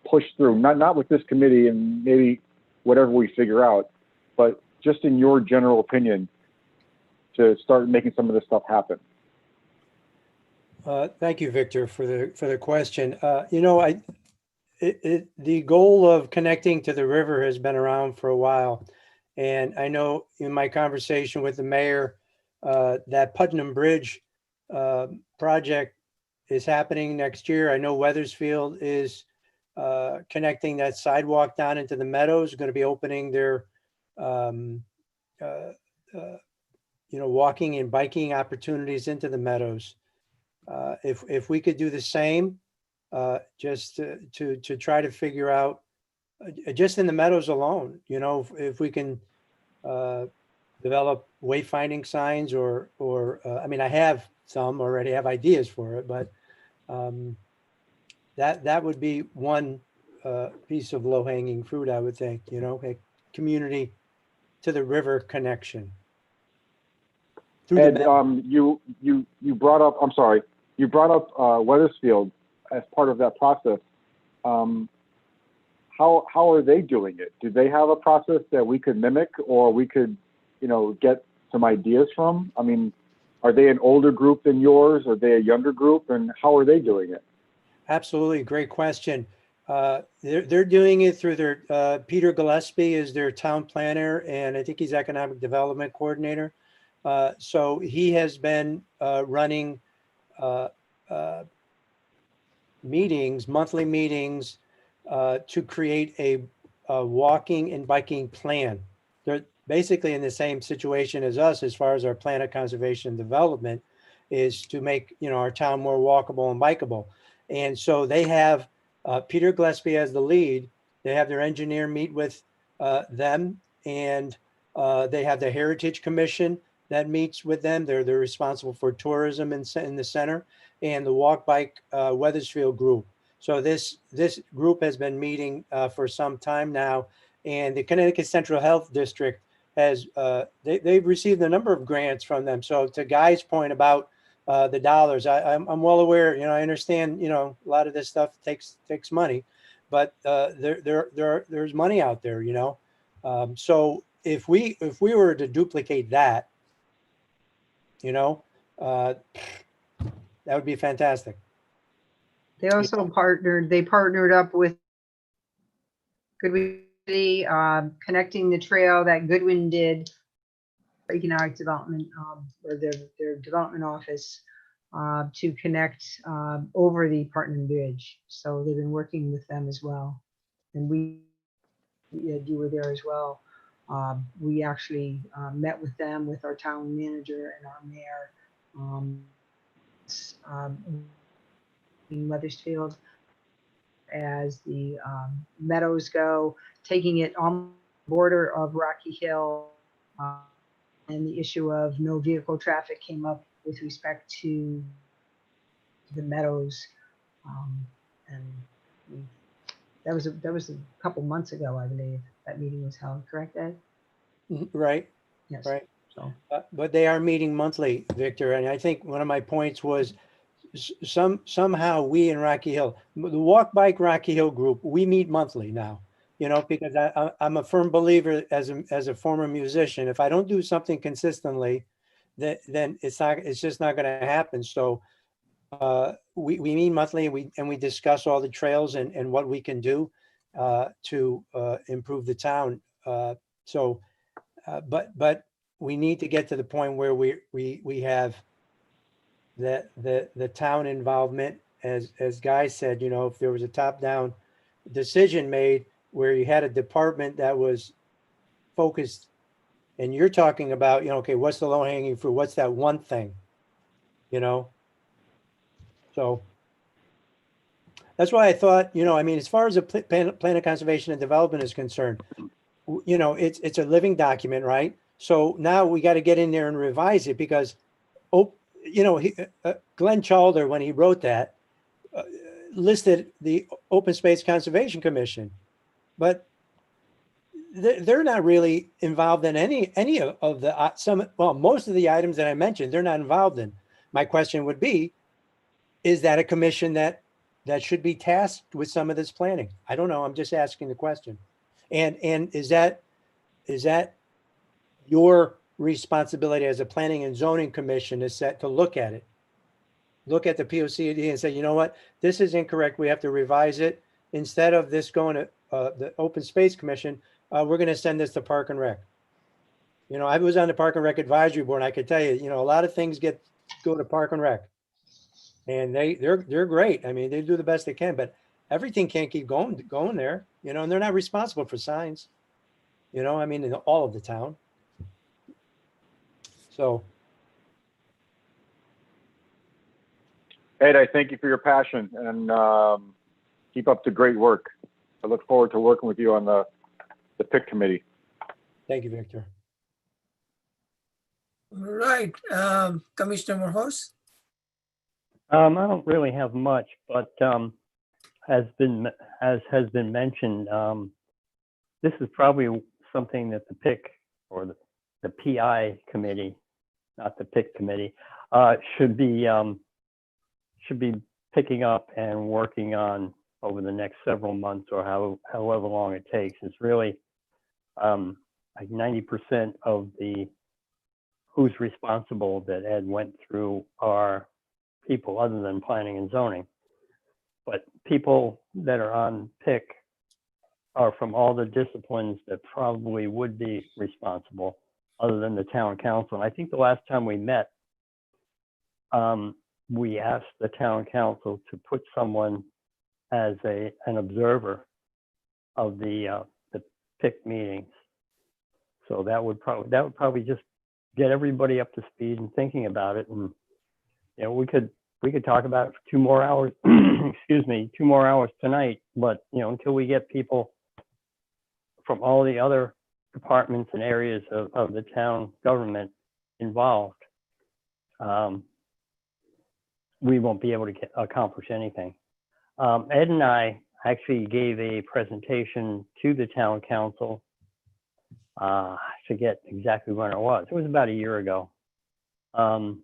S4: push through? Not with this committee and maybe whatever we figure out, but just in your general opinion to start making some of this stuff happen.
S11: Thank you, Victor, for the question. The goal of connecting to the river has been around for a while. And I know in my conversation with the mayor, that Putnam Bridge project is happening next year. I know Weathersfield is connecting that sidewalk down into the meadows, going to be opening their, walking and biking opportunities into the meadows. If we could do the same, just to try to figure out, just in the meadows alone, if we can develop wayfinding signs or I mean, I have some already, have ideas for it, but that would be one piece of low hanging fruit, I would think, a community to the river connection. Through
S4: Ed,
S11: the
S4: you brought up, I'm sorry, you brought up Weathersfield as part of that process. How are they doing it? Do they have a process that we could mimic, or we could, get some ideas from? I mean, are they an older group than yours? Are they a younger group? And how are they doing it?
S11: Absolutely, great question. They're doing it through their, Peter Gillespie is their town planner, and I think he's economic development coordinator. So he has been running meetings, monthly meetings, to create a walking and biking plan. They're basically in the same situation as us as far as our plan of conservation and development is to make, our town more walkable and bikeable. And so they have Peter Gillespie as the lead. They have their engineer meet with them, and they have the Heritage Commission that meets with them. They're responsible for tourism in the center, and the Walk Bike Weathersfield group. So this group has been meeting for some time now, and the Connecticut Central Health District has they've received a number of grants from them. So to Guy's point about the dollars, I'm well aware. I understand. A lot of this stuff takes money, but there's money out there. So if we were to duplicate that, that would be fantastic.
S2: They also partnered up with Goodwin City, connecting the trail that Goodwin did, economic development, or their development office, to connect over the Putnam Bridge. So they've been working with them as well. And you were there as well. We actually met with them, with our town manager and our mayor, in Weathersfield, as the meadows go, taking it on the border of Rocky Hill, and the issue of no vehicle traffic came up with respect to the meadows, and that was a couple months ago, I believe, that meeting was held. Correct, Ed?
S11: Right.
S2: Yes.
S11: Right.
S2: So
S11: But they are meeting monthly, Victor. And I think one of my points was somehow we in Rocky Hill, the Walk Bike Rocky Hill group, we meet monthly now, because I'm a firm believer as a former musician. If I don't do something consistently, then it's just not going to happen. So we meet monthly, and we discuss all the trails and what we can do to improve the town. But we need to get to the point where we have the town involvement, as Guy said, if there was a top-down decision made where you had a department that was focused, and you're talking about, okay, what's the low-hanging fruit? What's that one thing? So that's why I thought, as far as a plan of conservation and development is concerned, it's a living document, right? So now we got to get in there and revise it, because, Glenn Chalder, when he wrote that, listed the Open Space Conservation Commission, but they're not really involved in any of the most of the items that I mentioned. They're not involved in. My question would be, is that a commission that should be tasked with some of this planning? I don't know. I'm just asking the question. And is that your responsibility as a planning and zoning commission is set to look at it, look at the POCD and say, you know what, this is incorrect. We have to revise it. Instead of this going to the Open Space Commission, we're going to send this to Park and Rec. You know, I was on the Park and Rec Advisory Board, and I could tell you, a lot of things go to Park and Rec. And they're great. I mean, they do the best they can, but everything can't keep going there, and they're not responsible for signs. I mean, in all of the town. So,
S4: Ed, I thank you for your passion and keep up the great work. I look forward to working with you on the PIC committee.
S11: thank you, Victor.
S1: All right, Commissioner Morhos?
S7: I don't really have much, but as has been mentioned, this is probably something that the PIC or the PI committee, not the PIC committee, should be picking up and working on over the next several months or however long it takes. It's really like 90% of the who's responsible that Ed went through are people other than planning and zoning. But people that are on PIC are from all the disciplines that probably would be responsible other than the town council. And I think the last time we met, we asked the town council to put someone as an observer of the PIC meetings. So that would probably just get everybody up to speed and thinking about it. And we could talk about it for 2 more hours. Excuse me, 2 more hours tonight. But until we get people from all the other departments and areas of the town government involved, we won't be able to accomplish anything. Ed and I actually gave a presentation to the town council. I forget exactly when it was. It was about a year ago. And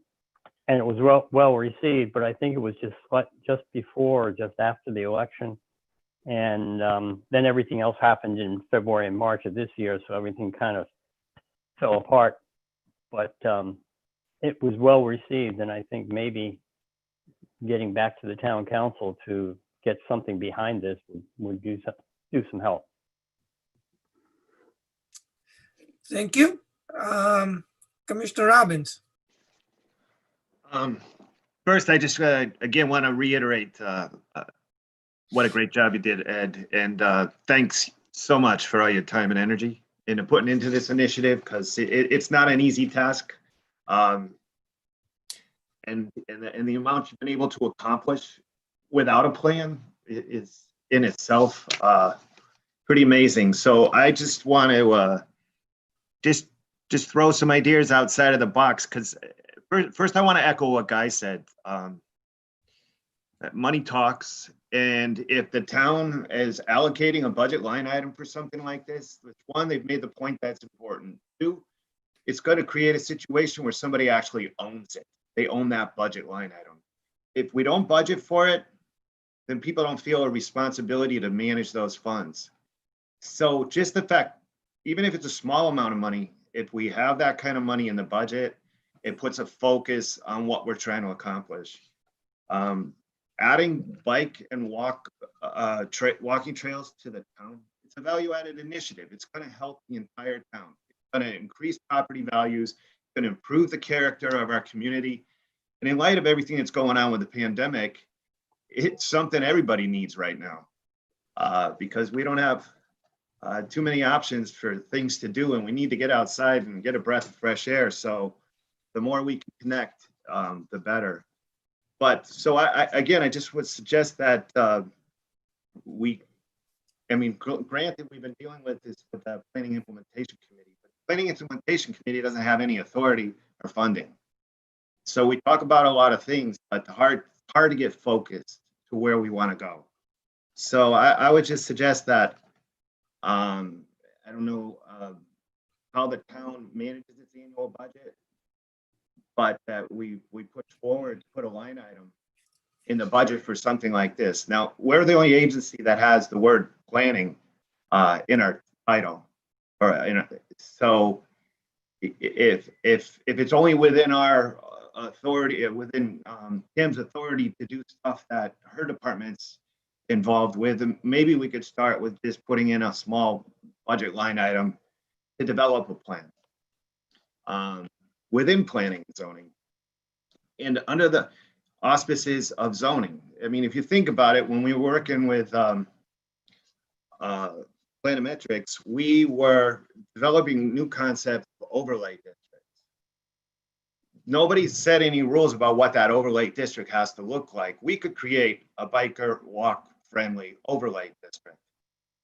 S7: it was well received, but I think it was just before or just after the election. And then everything else happened in February and March of this year, so everything kind of fell apart. But it was well received, and I think maybe getting back to the town council to get something behind this would do some help.
S1: Thank you. Commissioner Robbins?
S3: First, I just again want to reiterate what a great job you did, Ed, and thanks so much for all your time and energy into putting into this initiative, because it's not an easy task, and the amount you've been able to accomplish without a plan is in itself pretty amazing. So I just want to just throw some ideas outside of the box, because first I want to echo what Guy said. That money talks, and if the town is allocating a budget line item for something like this, one, they've made the point that's important. 2, it's going to create a situation where somebody actually owns it. They own that budget line item. If we don't budget for it, then people don't feel a responsibility to manage those funds. So just the fact, even if it's a small amount of money, if we have that kind of money in the budget, it puts a focus on what we're trying to accomplish. Adding bike and walking trails to the town, it's a value-added initiative. It's going to help the entire town. It's going to increase property values, it's going to improve the character of our community. And in light of everything that's going on with the pandemic, it's something everybody needs right now, because we don't have too many options for things to do, and we need to get outside and get a breath of fresh air. So the more we can connect, the better. But so I just would suggest that granted, we've been dealing with this with the Planning Implementation Committee, but the Planning Implementation Committee doesn't have any authority or funding. So we talk about a lot of things, but it's hard to get focused to where we want to go. So I would just suggest that, I don't know how the town manages its annual budget, but that we push forward to put a line item in the budget for something like this. Now, we're the only agency that has the word planning in our title, so if it's only within our authority, within Tim's authority to do stuff that her department's involved with, maybe we could start with just putting in a small budget line item to develop a plan. within planning and zoning and under the auspices of zoning. I mean, if you think about it, when we were working with Planometrics, we were developing new concepts of overlay districts. Nobody set any rules about what that overlay district has to look like. We could create a biker walk friendly overlay district.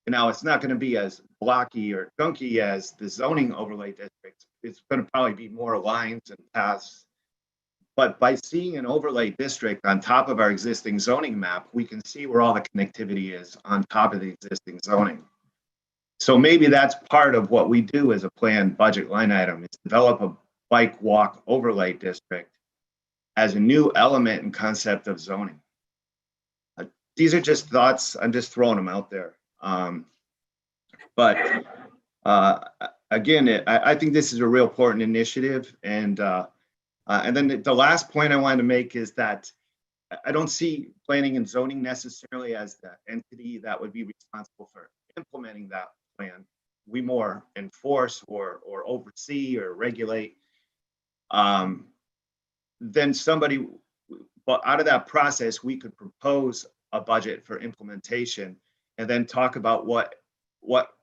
S3: And now it's not going to be as blocky or gunky as the zoning overlay district. It's going to probably be more lines and paths. But by seeing an overlay district on top of our existing zoning map, we can see where all the connectivity is on top of the existing zoning. So maybe that's part of what we do as a planned budget line item, is develop a bike walk overlay district as a new element and concept of zoning. These are just thoughts. I'm just throwing them out there. But again, I think this is a real important initiative. And then the last point I wanted to make is that I don't see planning and zoning necessarily as the entity that would be responsible for implementing that plan. We more enforce or oversee or regulate. Then somebody, but out of that process, we could propose a budget for implementation and then talk about what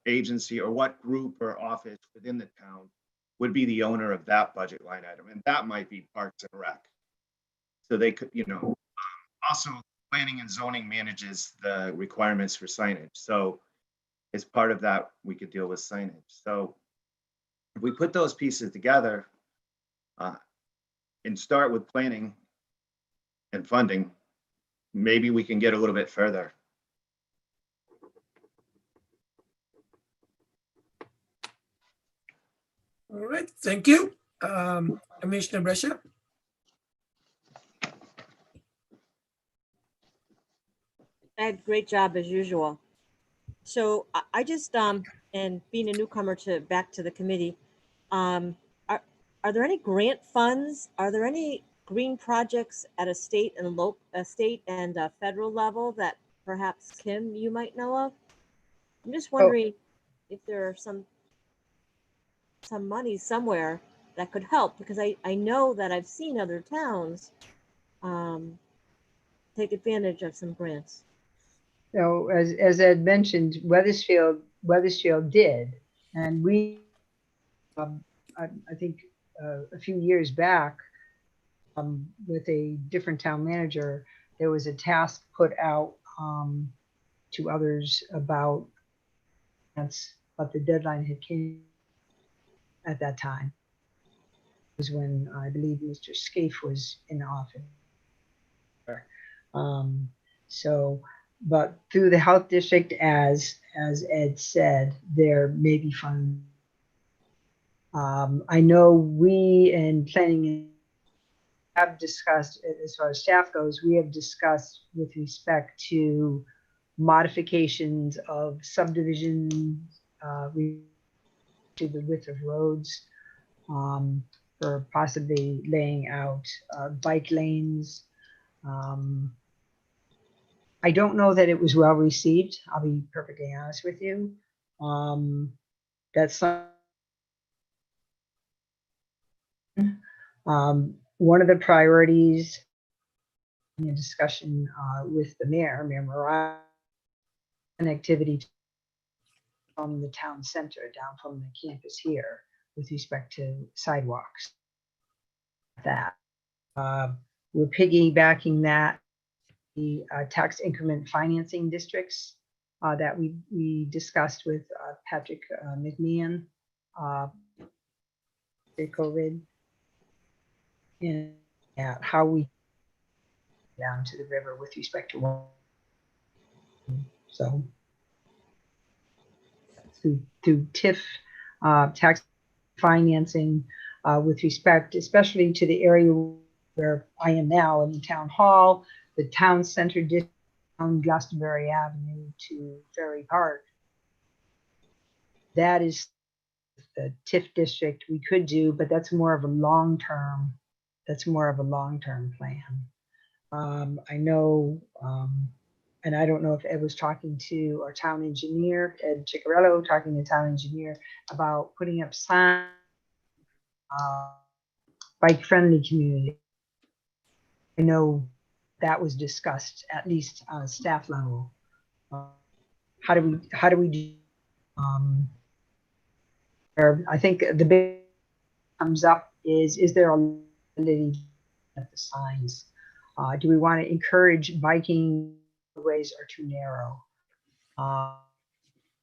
S3: agency or what group or office within the town would be the owner of that budget line item. And that might be Parks and Rec. So they could, also planning and zoning manages the requirements for signage. So as part of that, we could deal with signage. So if we put those pieces together and start with planning and funding, maybe we can get a little bit further.
S1: All right, thank you. Commissioner Brescia.
S10: Ed, great job as usual. So I just, and being a newcomer back to the committee, are there any grant funds? Are there any green projects at a state and federal level that perhaps, Kim, you might know of? I'm just wondering if there are some money somewhere that could help, because I know that I've seen other towns take advantage of some grants.
S2: So as Ed mentioned, Weathersfield did, and we, I think a few years back, with a different town manager, there was a task put out to others about grants, but the deadline had came at that time. It was when I believe Mr. Scaife was in office. But through the health district, as Ed said, there may be funds. I know we in planning have discussed, as far as staff goes, we have discussed with respect to modifications of subdivisions to the width of roads, for possibly laying out bike lanes. I don't know that it was well received. I'll be perfectly honest with you. That's one of the priorities in the discussion with the Mayor Mariah, connectivity from the town center down from the campus here with respect to sidewalks. That we're piggybacking that the tax increment financing districts that we discussed with Patrick McMahon, COVID, and how we down to the river with respect to so through TIF tax financing with respect, especially to the area where I am now in the town hall, the town center district on Glastonbury Avenue to Ferry Park. That is the TIF district we could do, but that's more of a long-term. That's more of a long-term plan. I know, and I don't know if Ed was talking to our town engineer, Ed Ciccarello, talking to town engineer about putting up signs bike-friendly community. I know that was discussed, at least on a staff level. How do we do? I think the big comes up is there a ability at the signs? Do we want to encourage biking ways are too narrow?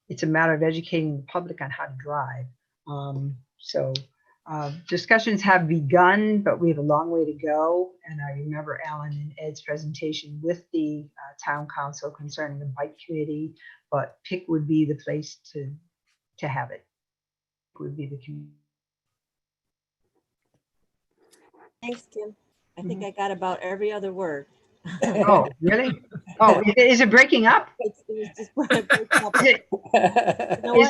S2: It's a matter of educating the public on how to drive. Discussions have begun, but we have a long way to go. And I remember Alan and Ed's presentation with the town council concerning the bike committee, but PIC would be the place to have it. Would be the community.
S10: Thanks, Kim. I think I got about every other word.
S2: Oh, really? Oh, is it breaking up?
S10: It was just breaking up.
S2: Is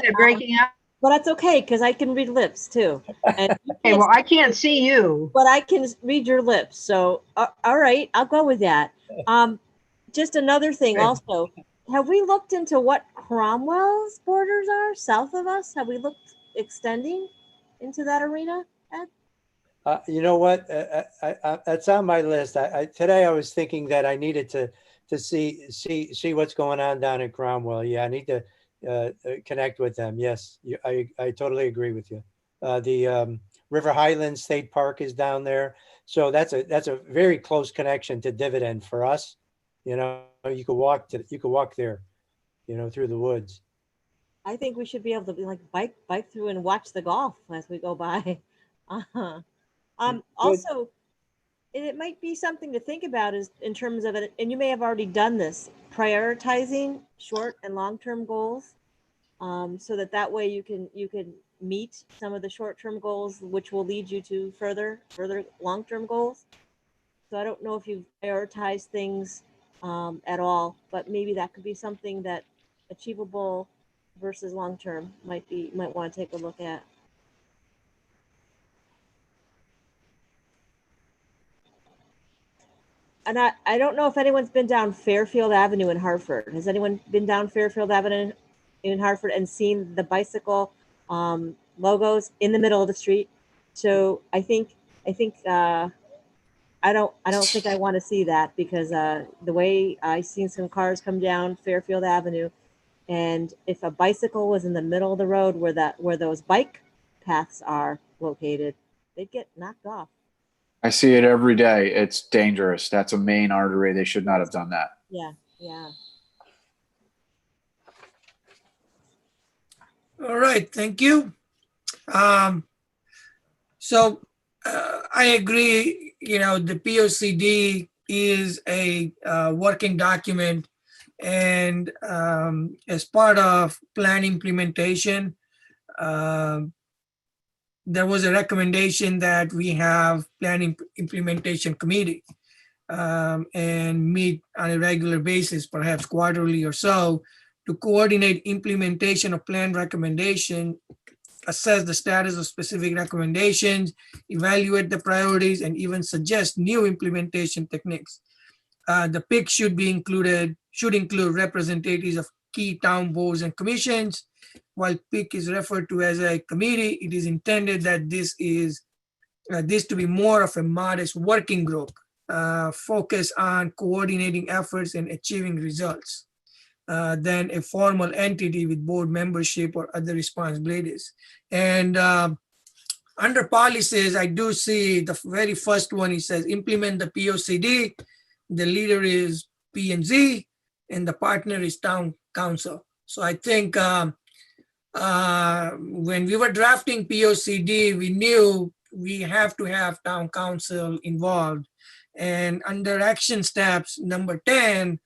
S2: it breaking up?
S10: But that's okay, because I can read lips too. And
S2: Okay, well, I can't see you.
S10: but I can read your lips. So, all right, I'll go with that. Just another thing also, have we looked into what Cromwell's borders are south of us? Have we looked extending into that arena, Ed?
S11: You know what? That's on my list. Today I was thinking that I needed to see what's going on down in Cromwell. Yeah, I need to connect with them. Yes, I totally agree with you. The River Highlands State Park is down there, so that's a very close connection to Dividend for us. You know, you could walk there, you know, through the woods.
S10: I think we should be able to like bike through and watch the golf as we go by. Also, it might be something to think about is in terms of it, and you may have already done this, prioritizing short and long-term goals, so that way you can meet some of the short-term goals, which will lead you to further long-term goals. So I don't know if you've prioritized things at all, but maybe that could be something that achievable versus long-term might want to take a look at. And I don't know if anyone's been down Fairfield Avenue in Hartford. Has anyone been down Fairfield Avenue in Hartford and seen the bicycle logos in the middle of the street? So I don't think I want to see that, because the way I seen some cars come down Fairfield Avenue, and if a bicycle was in the middle of the road where those bike paths are located, they'd get knocked off.
S8: I see it every day. It's dangerous. That's a main artery. They should not have done that.
S10: Yeah.
S1: All right, thank you. So I agree, you know, the POCD is a working document, and as part of plan implementation, there was a recommendation that we have plan implementation committee and meet on a regular basis, perhaps quarterly or so, to coordinate implementation of plan recommendation, assess the status of specific recommendations, evaluate the priorities, and even suggest new implementation techniques. The PIC should include representatives of key town boards and commissions. While PIC is referred to as a committee, it is intended that this to be more of a modest working group, focused on coordinating efforts and achieving results, than a formal entity with board membership or other responsibilities. And under policies, I do see the very first one, it says implement the POCD. The leader is P&Z, and the partner is town council. So I think when we were drafting POCD, we knew we have to have town council involved. And under action steps number 10,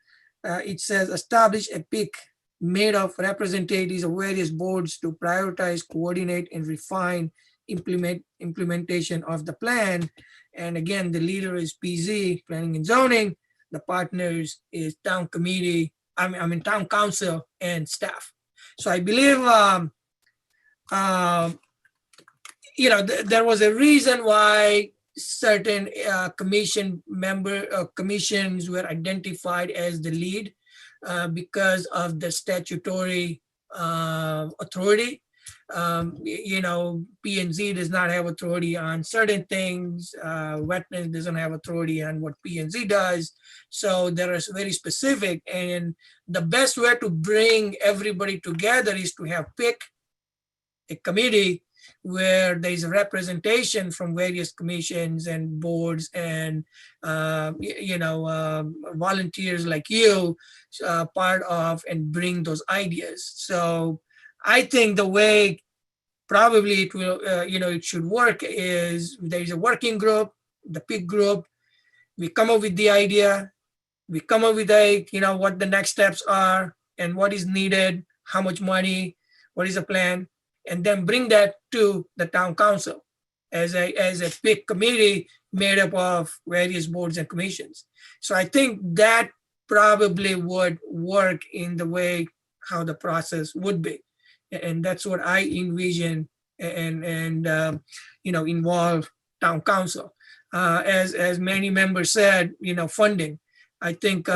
S1: it says establish a PIC made of representatives of various boards to prioritize, coordinate, and refine implementation of the plan. And again, the leader is PZ, planning and zoning. The partners is town committee, town council and staff. So I believe, there was a reason why certain commissions were identified as the lead because of the statutory authority. P and Z does not have authority on certain things. Wetlands doesn't have authority on what P and Z does. So there is very specific, and the best way to bring everybody together is to have pick a committee where there is a representation from various commissions and boards and volunteers like you part of and bring those ideas. So I think the way probably it will, it should work is there is a working group, the PIC group. We come up with the idea. We come up with what the next steps are and what is needed, how much money, what is the plan, and then bring that to the town council as a PIC committee made up of various boards and commissions. So I think that probably would work in the way how the process would be. And that's what I envision and involve town council. As many members said, funding. I think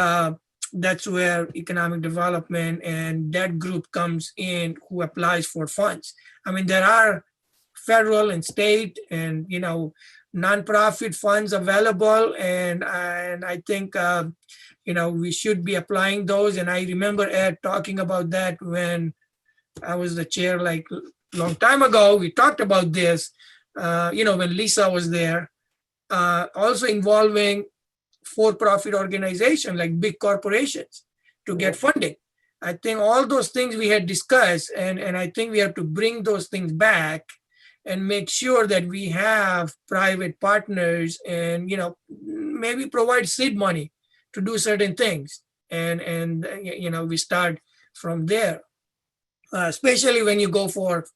S1: that's where economic development and that group comes in who applies for funds. I mean, there are federal and state and, nonprofit funds available. And I think, we should be applying those. And I remember Ed talking about that when I was the chair, like a long time ago. We talked about this, when Lisa was there, also involving for-profit organization like big corporations to get funding. I think all those things we had discussed, and I think we have to bring those things back and make sure that we have private partners and, maybe provide seed money to do certain things. And we start from there. Especially when you go for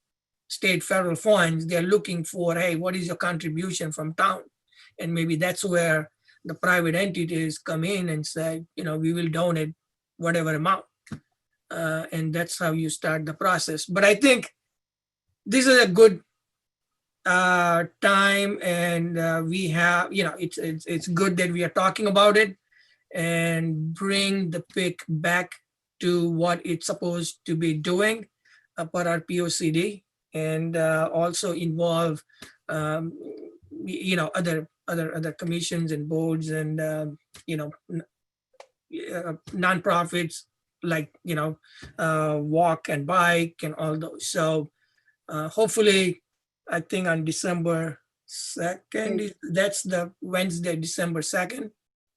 S1: state federal funds, they're looking for, hey, what is your contribution from town? And maybe that's where the private entities come in and say, we will donate whatever amount. And that's how you start the process. But I think this is a good time, and we have, it's good that we are talking about it and bring the PIC back to what it's supposed to be doing per our POCD, and also involve other commissions and boards and nonprofits like walk and bike and all those. So hopefully, I think on December 2nd, that's the Wednesday, December 2nd.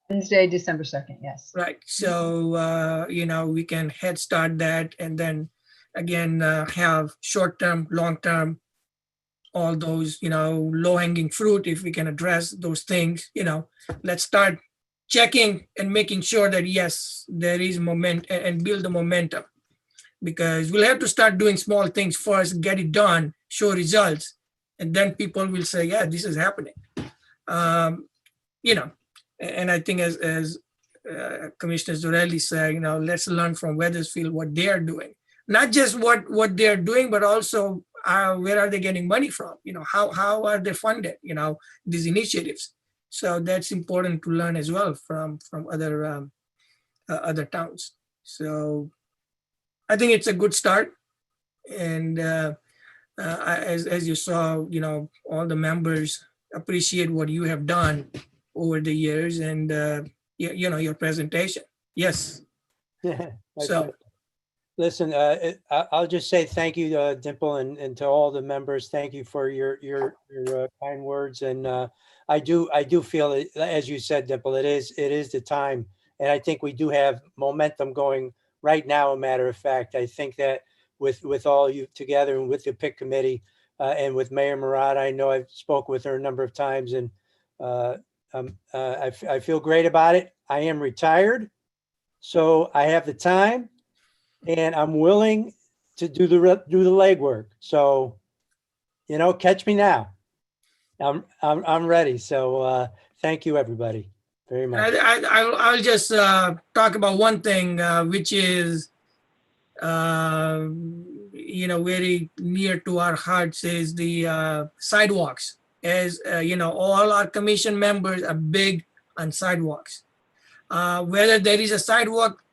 S2: Wednesday, December 2nd, yes.
S1: Right. So, we can head start that and then again, have short-term, long-term, all those, low-hanging fruit, if we can address those things, let's start checking and making sure that, yes, there is momentum and build the momentum, because we'll have to start doing small things first, get it done, show results, and then people will say, yeah, this is happening. And I think as Commissioner Zorelli said, let's learn from Weathersfield what they are doing. Not just what they're doing, but also where are they getting money from? How are they funded, these initiatives? So that's important to learn as well from other towns. So I think it's a good start. And as you saw, all the members appreciate what you have done over the years and, your presentation. Yes. So.
S11: Listen, I'll just say thank you, Dimple, and to all the members. Thank you for your kind words. And I do feel it, as you said, Dimple, it is the time. And I think we do have momentum going right now. A matter of fact, I think that with all you together and with the PIC committee and with Mayor Murad, I know I've spoke with her a number of times, and I feel great about it. I am retired, so I have the time. And I'm willing to do the legwork. So, catch me now. I'm ready. So thank you, everybody, very much.
S1: I'll just talk about one thing, which is, very near to our hearts, is the sidewalks. As all our commission members are big on sidewalks. Whether there is a sidewalk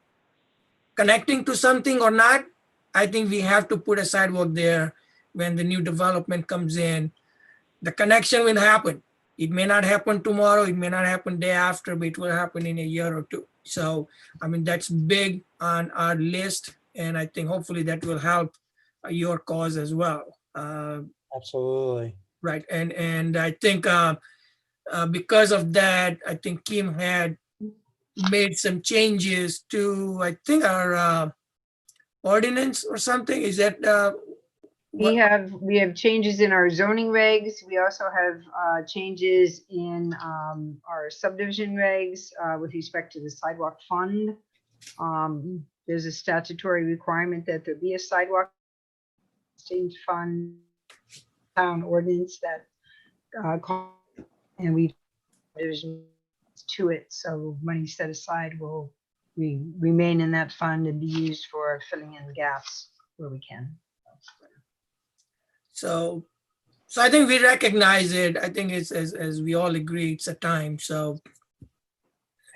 S1: connecting to something or not, I think we have to put a sidewalk there when the new development comes in, the connection will happen. It may not happen tomorrow, it may not happen day after, but it will happen in a year or two. So, I mean, that's big on our list, and I think hopefully that will help your cause as well.
S11: Absolutely.
S1: Right, and I think because of that, I think Kim had made some changes to, I think, our ordinance or something. Is that
S2: We have changes in our zoning regs. We also have changes in our subdivision regs with respect to the sidewalk fund. There's a statutory requirement that there be a sidewalk fund, town ordinance that and we there's to it, so money set aside will remain in that fund and be used for filling in the gaps where we can.
S1: so? So I think we recognize it. I think it's as we all agree, it's a time. So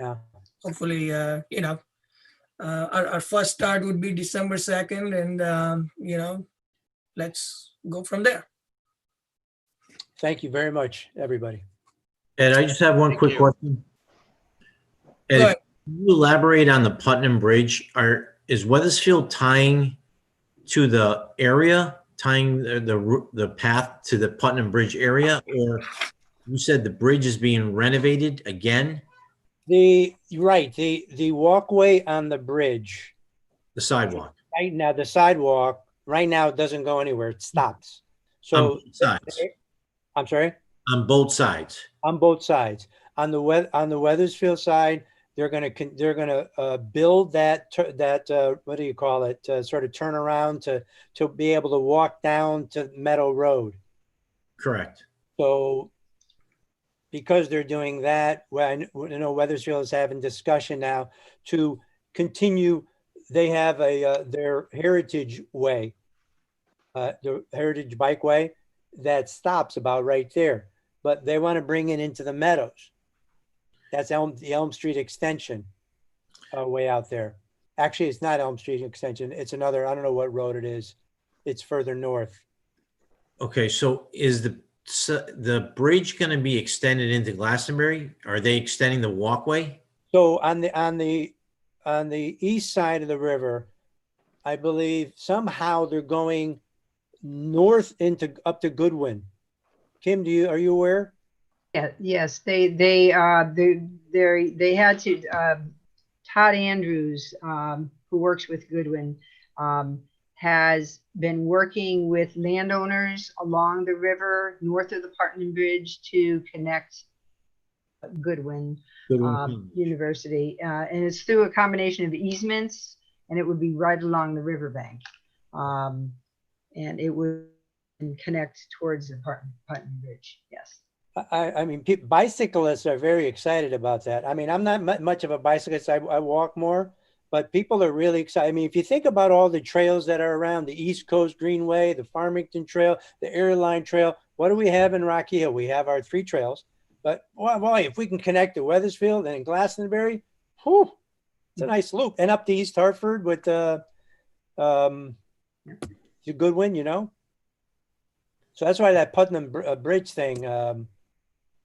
S11: Yeah.
S1: hopefully, our first start would be December 2nd, and let's go from there.
S11: Thank you very much, everybody.
S5: Ed, I just have one quick question. Ed,
S1: Go ahead.
S5: can you elaborate on the Putnam Bridge? Is Weathersfield tying to the area, tying the path to the Putnam Bridge area? Or you said the bridge is being renovated again?
S11: The walkway on the bridge,
S5: The sidewalk?
S11: right now, the sidewalk, right now, it doesn't go anywhere. It stops.
S5: On
S11: So,
S5: both sides?
S11: I'm sorry?
S5: On both sides?
S11: On both sides. On the Weathersfield side, they're gonna build that what do you call it? Sort of turn around to be able to walk down to Meadow Road.
S5: Correct.
S11: So because they're doing that, I know Weathersfield is having discussion now to continue. They have their Heritage Way, the Heritage Bikeway that stops about right there, but they want to bring it into the Meadows. That's the Elm Street extension way out there. Actually, it's not Elm Street extension. It's another, I don't know what road it is. It's further north.
S5: Okay, so is the bridge going to be extended into Glastonbury? Are they extending the walkway?
S11: So on the east side of the river, I believe somehow they're going north up to Goodwin. Kim, are you aware?
S2: Yeah, yes, they had to, Todd Andrews, who works with Goodwin, has been working with landowners along the river north of the Putnam Bridge to connect Goodwin University. And it's through a combination of easements, and it would be right along the riverbank. And it would connect towards the Putnam Bridge, yes.
S11: I mean, bicyclists are very excited about that. I mean, I'm not much of a bicyclist. I walk more, but people are really excited. I mean, if you think about all the trails that are around, the East Coast Greenway, the Farmington Trail, the Airline Trail, what do we have in Rocky Hill? We have our 3 trails. But boy, if we can connect to Weathersfield and Glastonbury, whew, it's a nice loop. And up to East Hartford with the Goodwin, So that's why that Putnam Bridge thing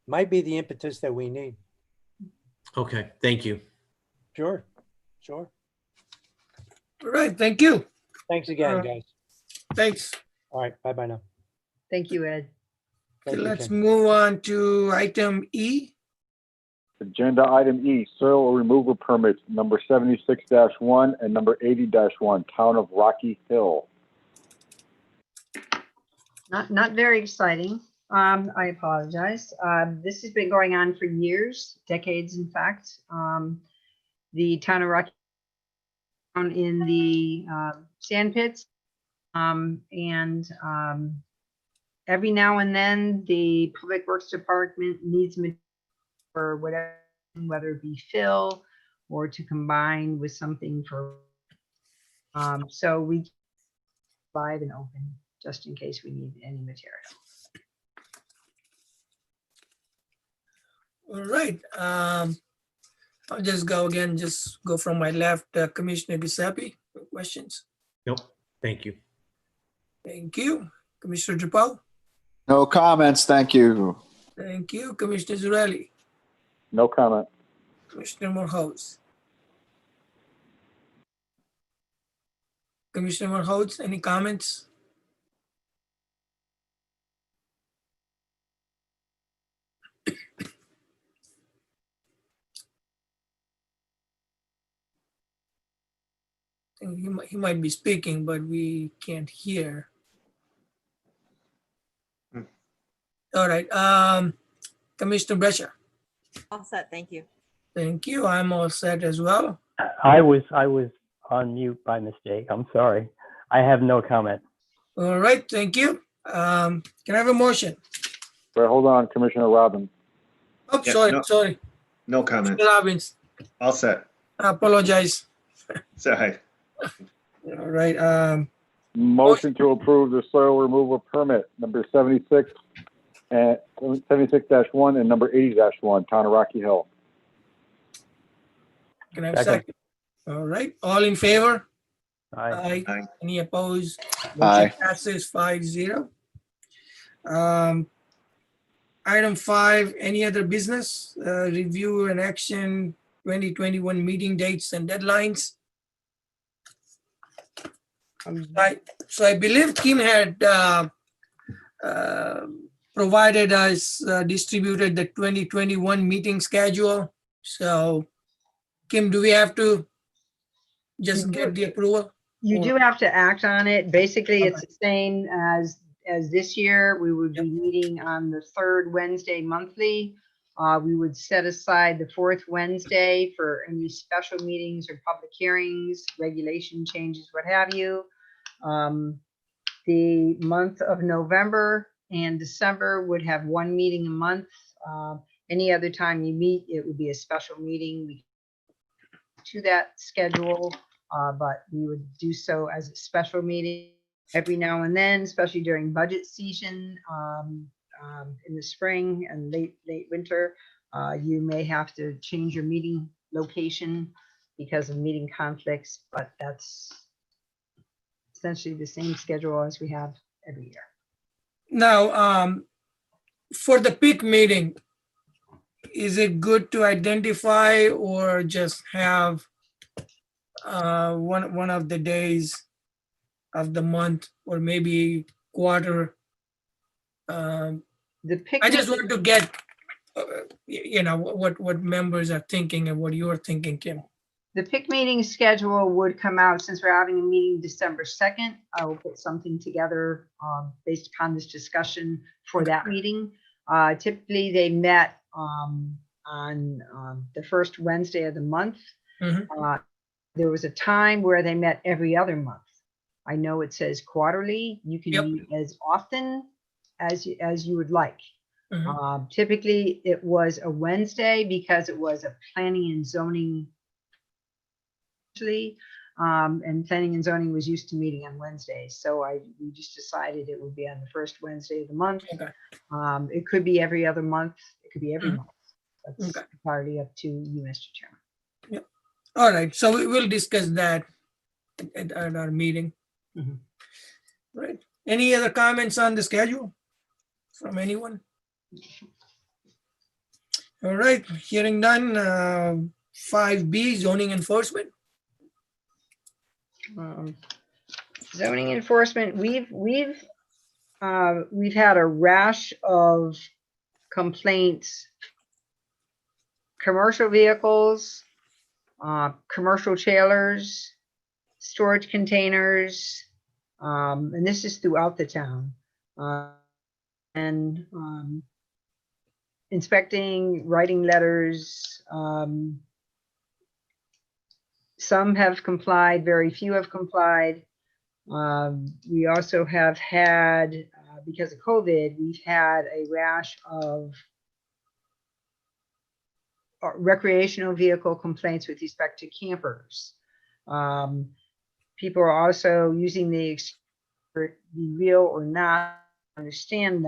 S11: might be the impetus that we need.
S5: Okay, thank you.
S11: Sure.
S1: All right, thank you.
S11: Thanks again, guys.
S1: Thanks.
S11: All right, bye-bye now.
S2: Thank you, Ed.
S1: Okay,
S11: Thank you,
S1: let's
S11: Kim.
S1: move on to item E.
S4: Agenda item E, soil removal permits number 76-1 and number 80-1, Town of Rocky Hill.
S2: Not very exciting. I apologize. This has been going on for years, decades, in fact. The town of Rocky down in the sand pits, and every now and then the Public Works Department needs material for whatever, whether it be fill or to combine with something for. So we live and open just in case we need any material.
S1: All right. I'll just go from my left. Commissioner Giuseppe, questions?
S5: Nope, thank you.
S1: Thank you. Commissioner DePaul?
S8: No comments, thank you.
S1: Thank you. Commissioner Zurelli?
S4: No comment.
S1: Commissioner Morhaus? Commissioner Morhaus, any comments? I think he might be speaking, but we can't hear. All right, Commissioner Brescia?
S10: All set, thank you.
S1: Thank you. I'm all set as well.
S7: I was on mute by mistake. I'm sorry. I have no comment.
S1: All right, thank you. Can I have a motion?
S4: Wait, hold on, Commissioner Robbins.
S1: Oh,
S3: Yeah,
S1: sorry,
S3: no.
S1: sorry.
S3: No comment.
S1: Mr. Robbins,
S3: All set.
S1: I apologize.
S3: Sorry.
S1: All right,
S4: Motion to approve the soil removal permit, number 76 and 76-1 and number 80-1, Town of Rocky Hill.
S1: can I have a
S7: Second.
S1: second? All right, all in favor?
S7: Aye.
S1: Aye. Any opposed?
S8: Aye.
S1: Motion passes 5-0. Item 5, any other business? Review and action 2021 meeting dates and deadlines. So I believe Kim had provided us, distributed the 2021 meeting schedule. So Kim, do we have to just get the approval?
S2: You do have to act on it. Basically, it's
S1: Okay.
S2: the same as this year. We would be meeting on the third Wednesday monthly. We would set aside the fourth Wednesday for any special meetings or public hearings, regulation changes, what have you. The month of November and December would have one meeting a month. Any other time you meet, it would be a special meeting to that schedule, but we would do so as a special meeting every now and then, especially during budget season, in the spring and late winter. You may have to change your meeting location because of meeting conflicts, but that's essentially the same schedule as we have every year.
S1: Now, for the peak meeting, is it good to identify or just have one of the days of the month or maybe quarter?
S2: The pick
S1: I just want to get, what members are thinking and what you're thinking, Kim.
S2: The PIC meeting schedule would come out since we're having a meeting December 2nd. I will put something together based upon this discussion for that meeting. Typically, they met on the first Wednesday of the month. There was a time where they met every other month. I know it says quarterly. You can meet as often as you would like. Typically, it was a Wednesday because it was a planning and zoning. And planning and zoning was used to meeting on Wednesdays, so we just decided it would be on the first Wednesday of the month. It could be every other month. It could be every month. That's entirely up to you, Mr. Chairman.
S1: All right, so we will discuss that at our meeting. Right. Any other comments on the schedule from anyone? All right, hearing none. 5B, zoning enforcement.
S2: Zoning enforcement, we've had a rash of complaints. Commercial vehicles, commercial trailers, storage containers, and this is throughout the town. And inspecting, writing letters. Some have complied, very few have complied. We also have had, because of COVID, we've had a rash of recreational vehicle complaints with respect to campers. People are also using the be real or not, understand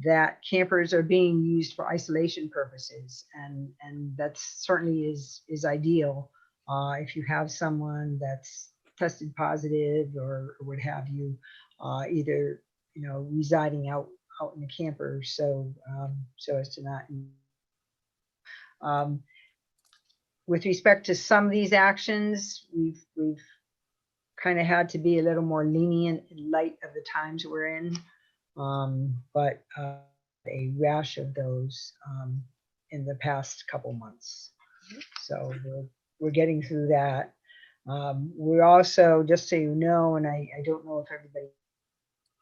S2: that campers are being used for isolation purposes, and that certainly is ideal. If you have someone that's tested positive or what have you, either residing out in the camper, so as to not. With respect to some of these actions, we've kind of had to be a little more lenient in light of the times we're in. But a rash of those in the past couple months. So we're getting through that. We're also, just so you know, and I don't know if everybody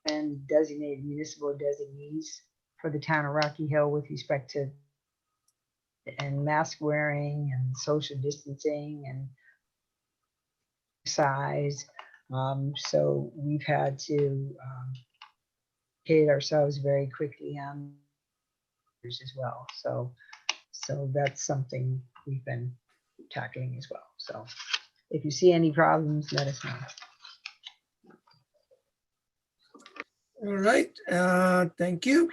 S2: and designated municipal designees for the town of Rocky Hill with respect to and mask wearing and social distancing and size. So we've had to educate ourselves very quickly on as well. So that's something we've been tackling as well. So if you see any problems, let us know.
S1: All right, thank you.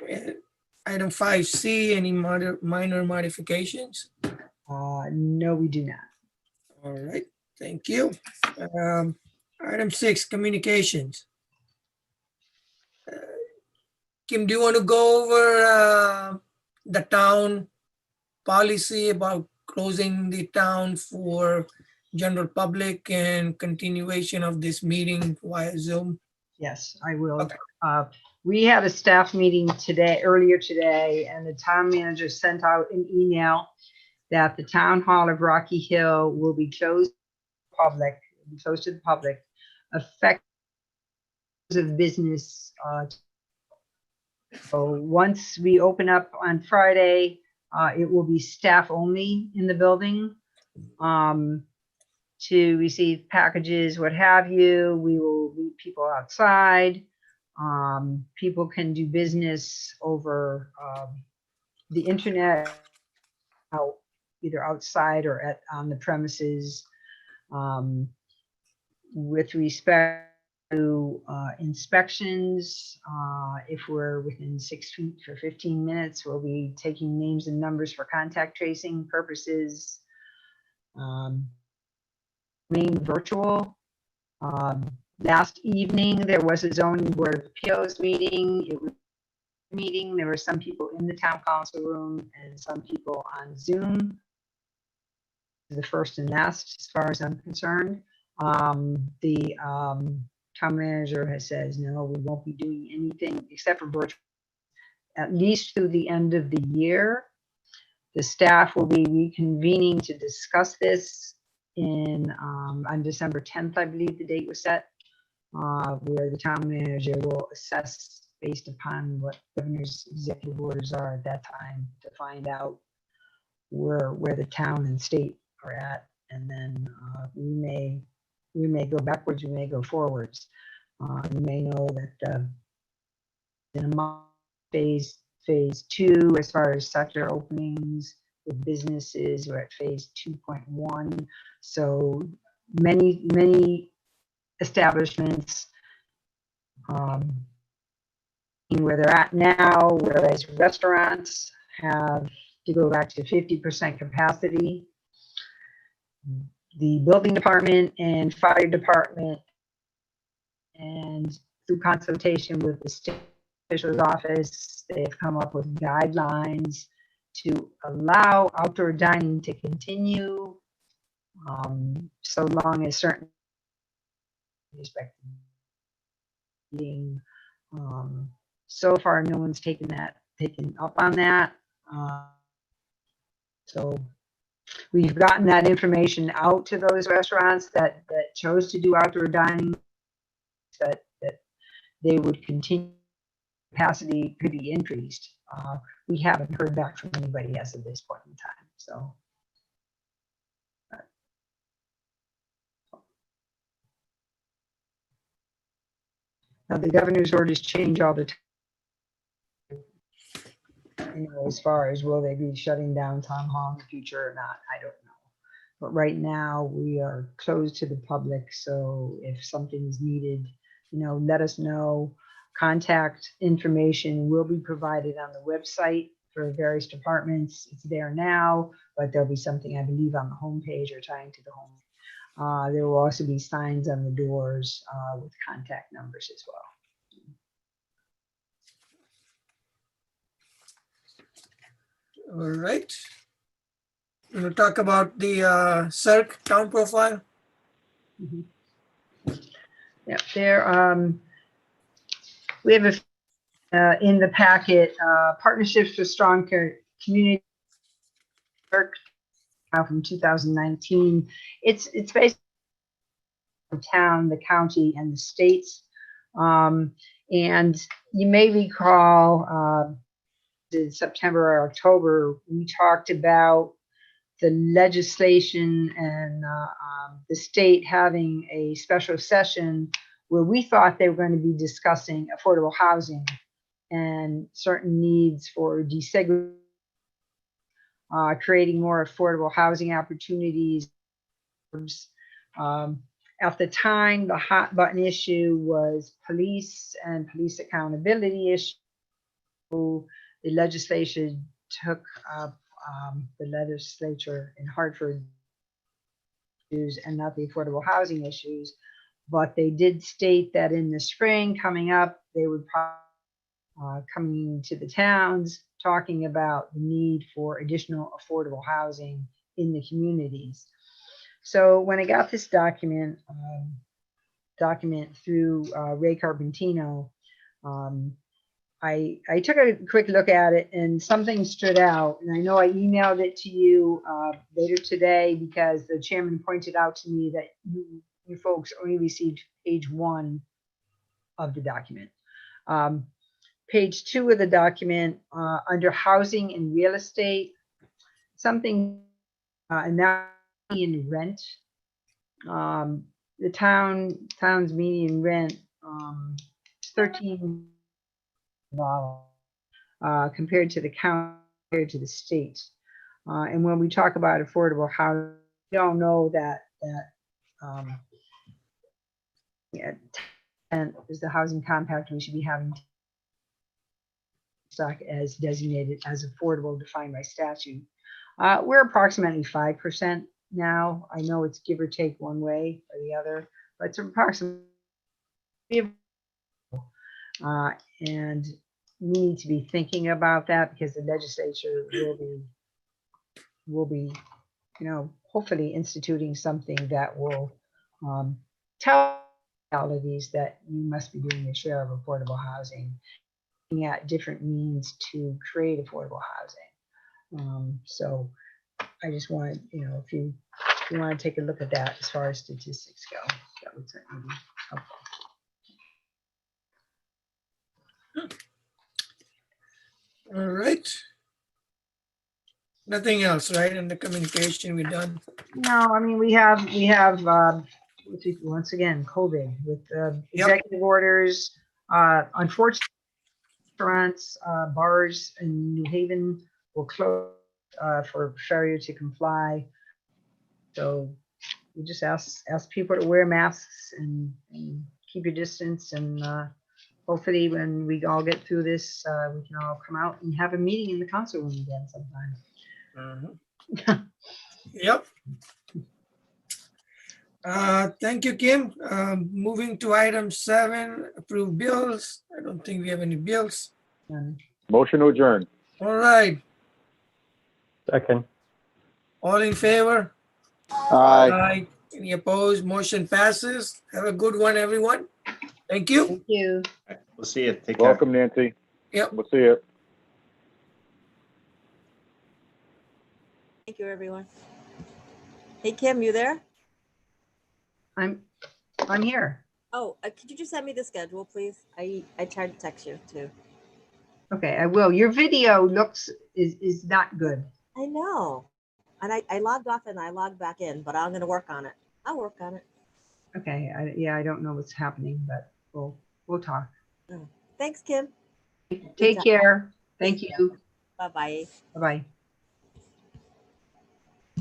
S1: Item 5C, any minor modifications?
S2: No, we do not.
S1: All right, thank you. Item 6, communications. Kim, do you want to go over the town policy about closing the town for general public and continuation of this meeting via Zoom?
S2: Yes, I will.
S1: Okay.
S2: We had a staff meeting earlier today, and the town manager sent out an email that the town hall of Rocky Hill will be closed to the public, effective of business. So once we open up on Friday, it will be staff only in the building to receive packages, what have you. We will meet people outside. People can do business over the internet, either outside or on the premises. With respect to inspections, if we're within 6 feet for 15 minutes, we'll be taking names and numbers for contact tracing purposes. Main virtual. Last evening, there was a zoning board of appeals meeting. There were some people in the town council room and some people on Zoom. The first and last, as far as I'm concerned. The town manager has says, no, we won't be doing anything except for virtual, at least through the end of the year. The staff will be reconvening to discuss this on December 10th, I believe the date was set, where the town manager will assess based upon what governor's executive orders are at that time to find out where the town and state are at, and then we may go backwards, we may go forwards. You may know that in a phase 2, as far as sector openings with businesses, we're at phase 2.1. So many establishments where they're at now, whereas restaurants have to go back to 50% capacity. The building department and fire department, and through consultation with the state official's office, they have come up with guidelines to allow outdoor dining to continue so long as certain respect. So far, no one's taken up on that. So we've gotten that information out to those restaurants that chose to do outdoor dining, that they would continue, capacity could be increased. We haven't heard back from anybody as of this point in time. So. Now the governor's orders change all the time. As far as will they be shutting down town hall in the future or not, I don't know. But right now we are closed to the public. So if something's needed, let us know. Contact information will be provided on the website for various departments. It's there now, but there'll be something, I believe, on the homepage or tying to the home. There will also be signs on the doors with contact numbers as well.
S1: All right. We'll talk about the CERC town profile.
S2: Yeah, we have in the packet, Partnerships for Strong Community Work from 2019. It's basically the town, the county, and the states. And you may recall in September or October, we talked about the legislation and the state having a special session where we thought they were going to be discussing affordable housing and certain needs for desegregation, creating more affordable housing opportunities. At the time, the hot button issue was police and police accountability issue. The legislation took up the legislature in Hartford issues and not the affordable housing issues, but they did state that in the spring coming up, they would probably coming to the towns talking about the need for additional affordable housing in the communities. So when I got this document through Ray Carpentino, I took a quick look at it and something stood out. And I know I emailed it to you later today because the chairman pointed out to me that you folks only received page 1 of the document. Page 2 of the document under housing and real estate, something and that median rent. The town's median rent is $13 compared to the county, compared to the state. And when we talk about affordable housing, we don't know that yeah, 10 is the housing compact. We should be having stock as designated as affordable, defined by statute. We're approximately 5% now. I know it's give or take one way or the other, but it's approximately. And we need to be thinking about that because the legislature will be, you know, hopefully instituting something that will tell municipalities that you must be doing your share of affordable housing, looking at different means to create affordable housing. So I just want, you know, if you want to take a look at that as far as statistics go, that would certainly be helpful.
S1: All right. Nothing else, right? In the communication, we're done.
S2: No, I mean, we have once again, COVID with executive orders. Unfortunately, restaurants, bars in New Haven will close for failure to comply. So we just ask people to wear masks and keep your distance. And hopefully when we all get through this, we can all come out and have a meeting in the council room again sometime.
S1: Yep. Thank you, Kim. Moving to item 7, approve bills. I don't think we have any bills.
S4: Motion to adjourn.
S1: All right.
S7: Second.
S1: All in favor? Aye. Any opposed? Motion passes. Have a good one, everyone. Thank you.
S2: Thank you.
S3: We'll see you. Take care.
S4: Welcome, Nancy.
S1: Yep.
S4: We'll see you.
S10: Thank you, everyone. Hey, Kim, you there?
S2: I'm here.
S10: Oh, could you just send me the schedule, please? I tried to text you too.
S2: Okay, I will. Your video is not good.
S10: I know. And I logged off and I logged back in, but I'm going to work on it. I'll work on it.
S2: Okay, I don't know what's happening, but we'll talk.
S10: Thanks, Kim.
S2: Take care. Thank you.
S10: Bye-bye.
S2: Bye-bye.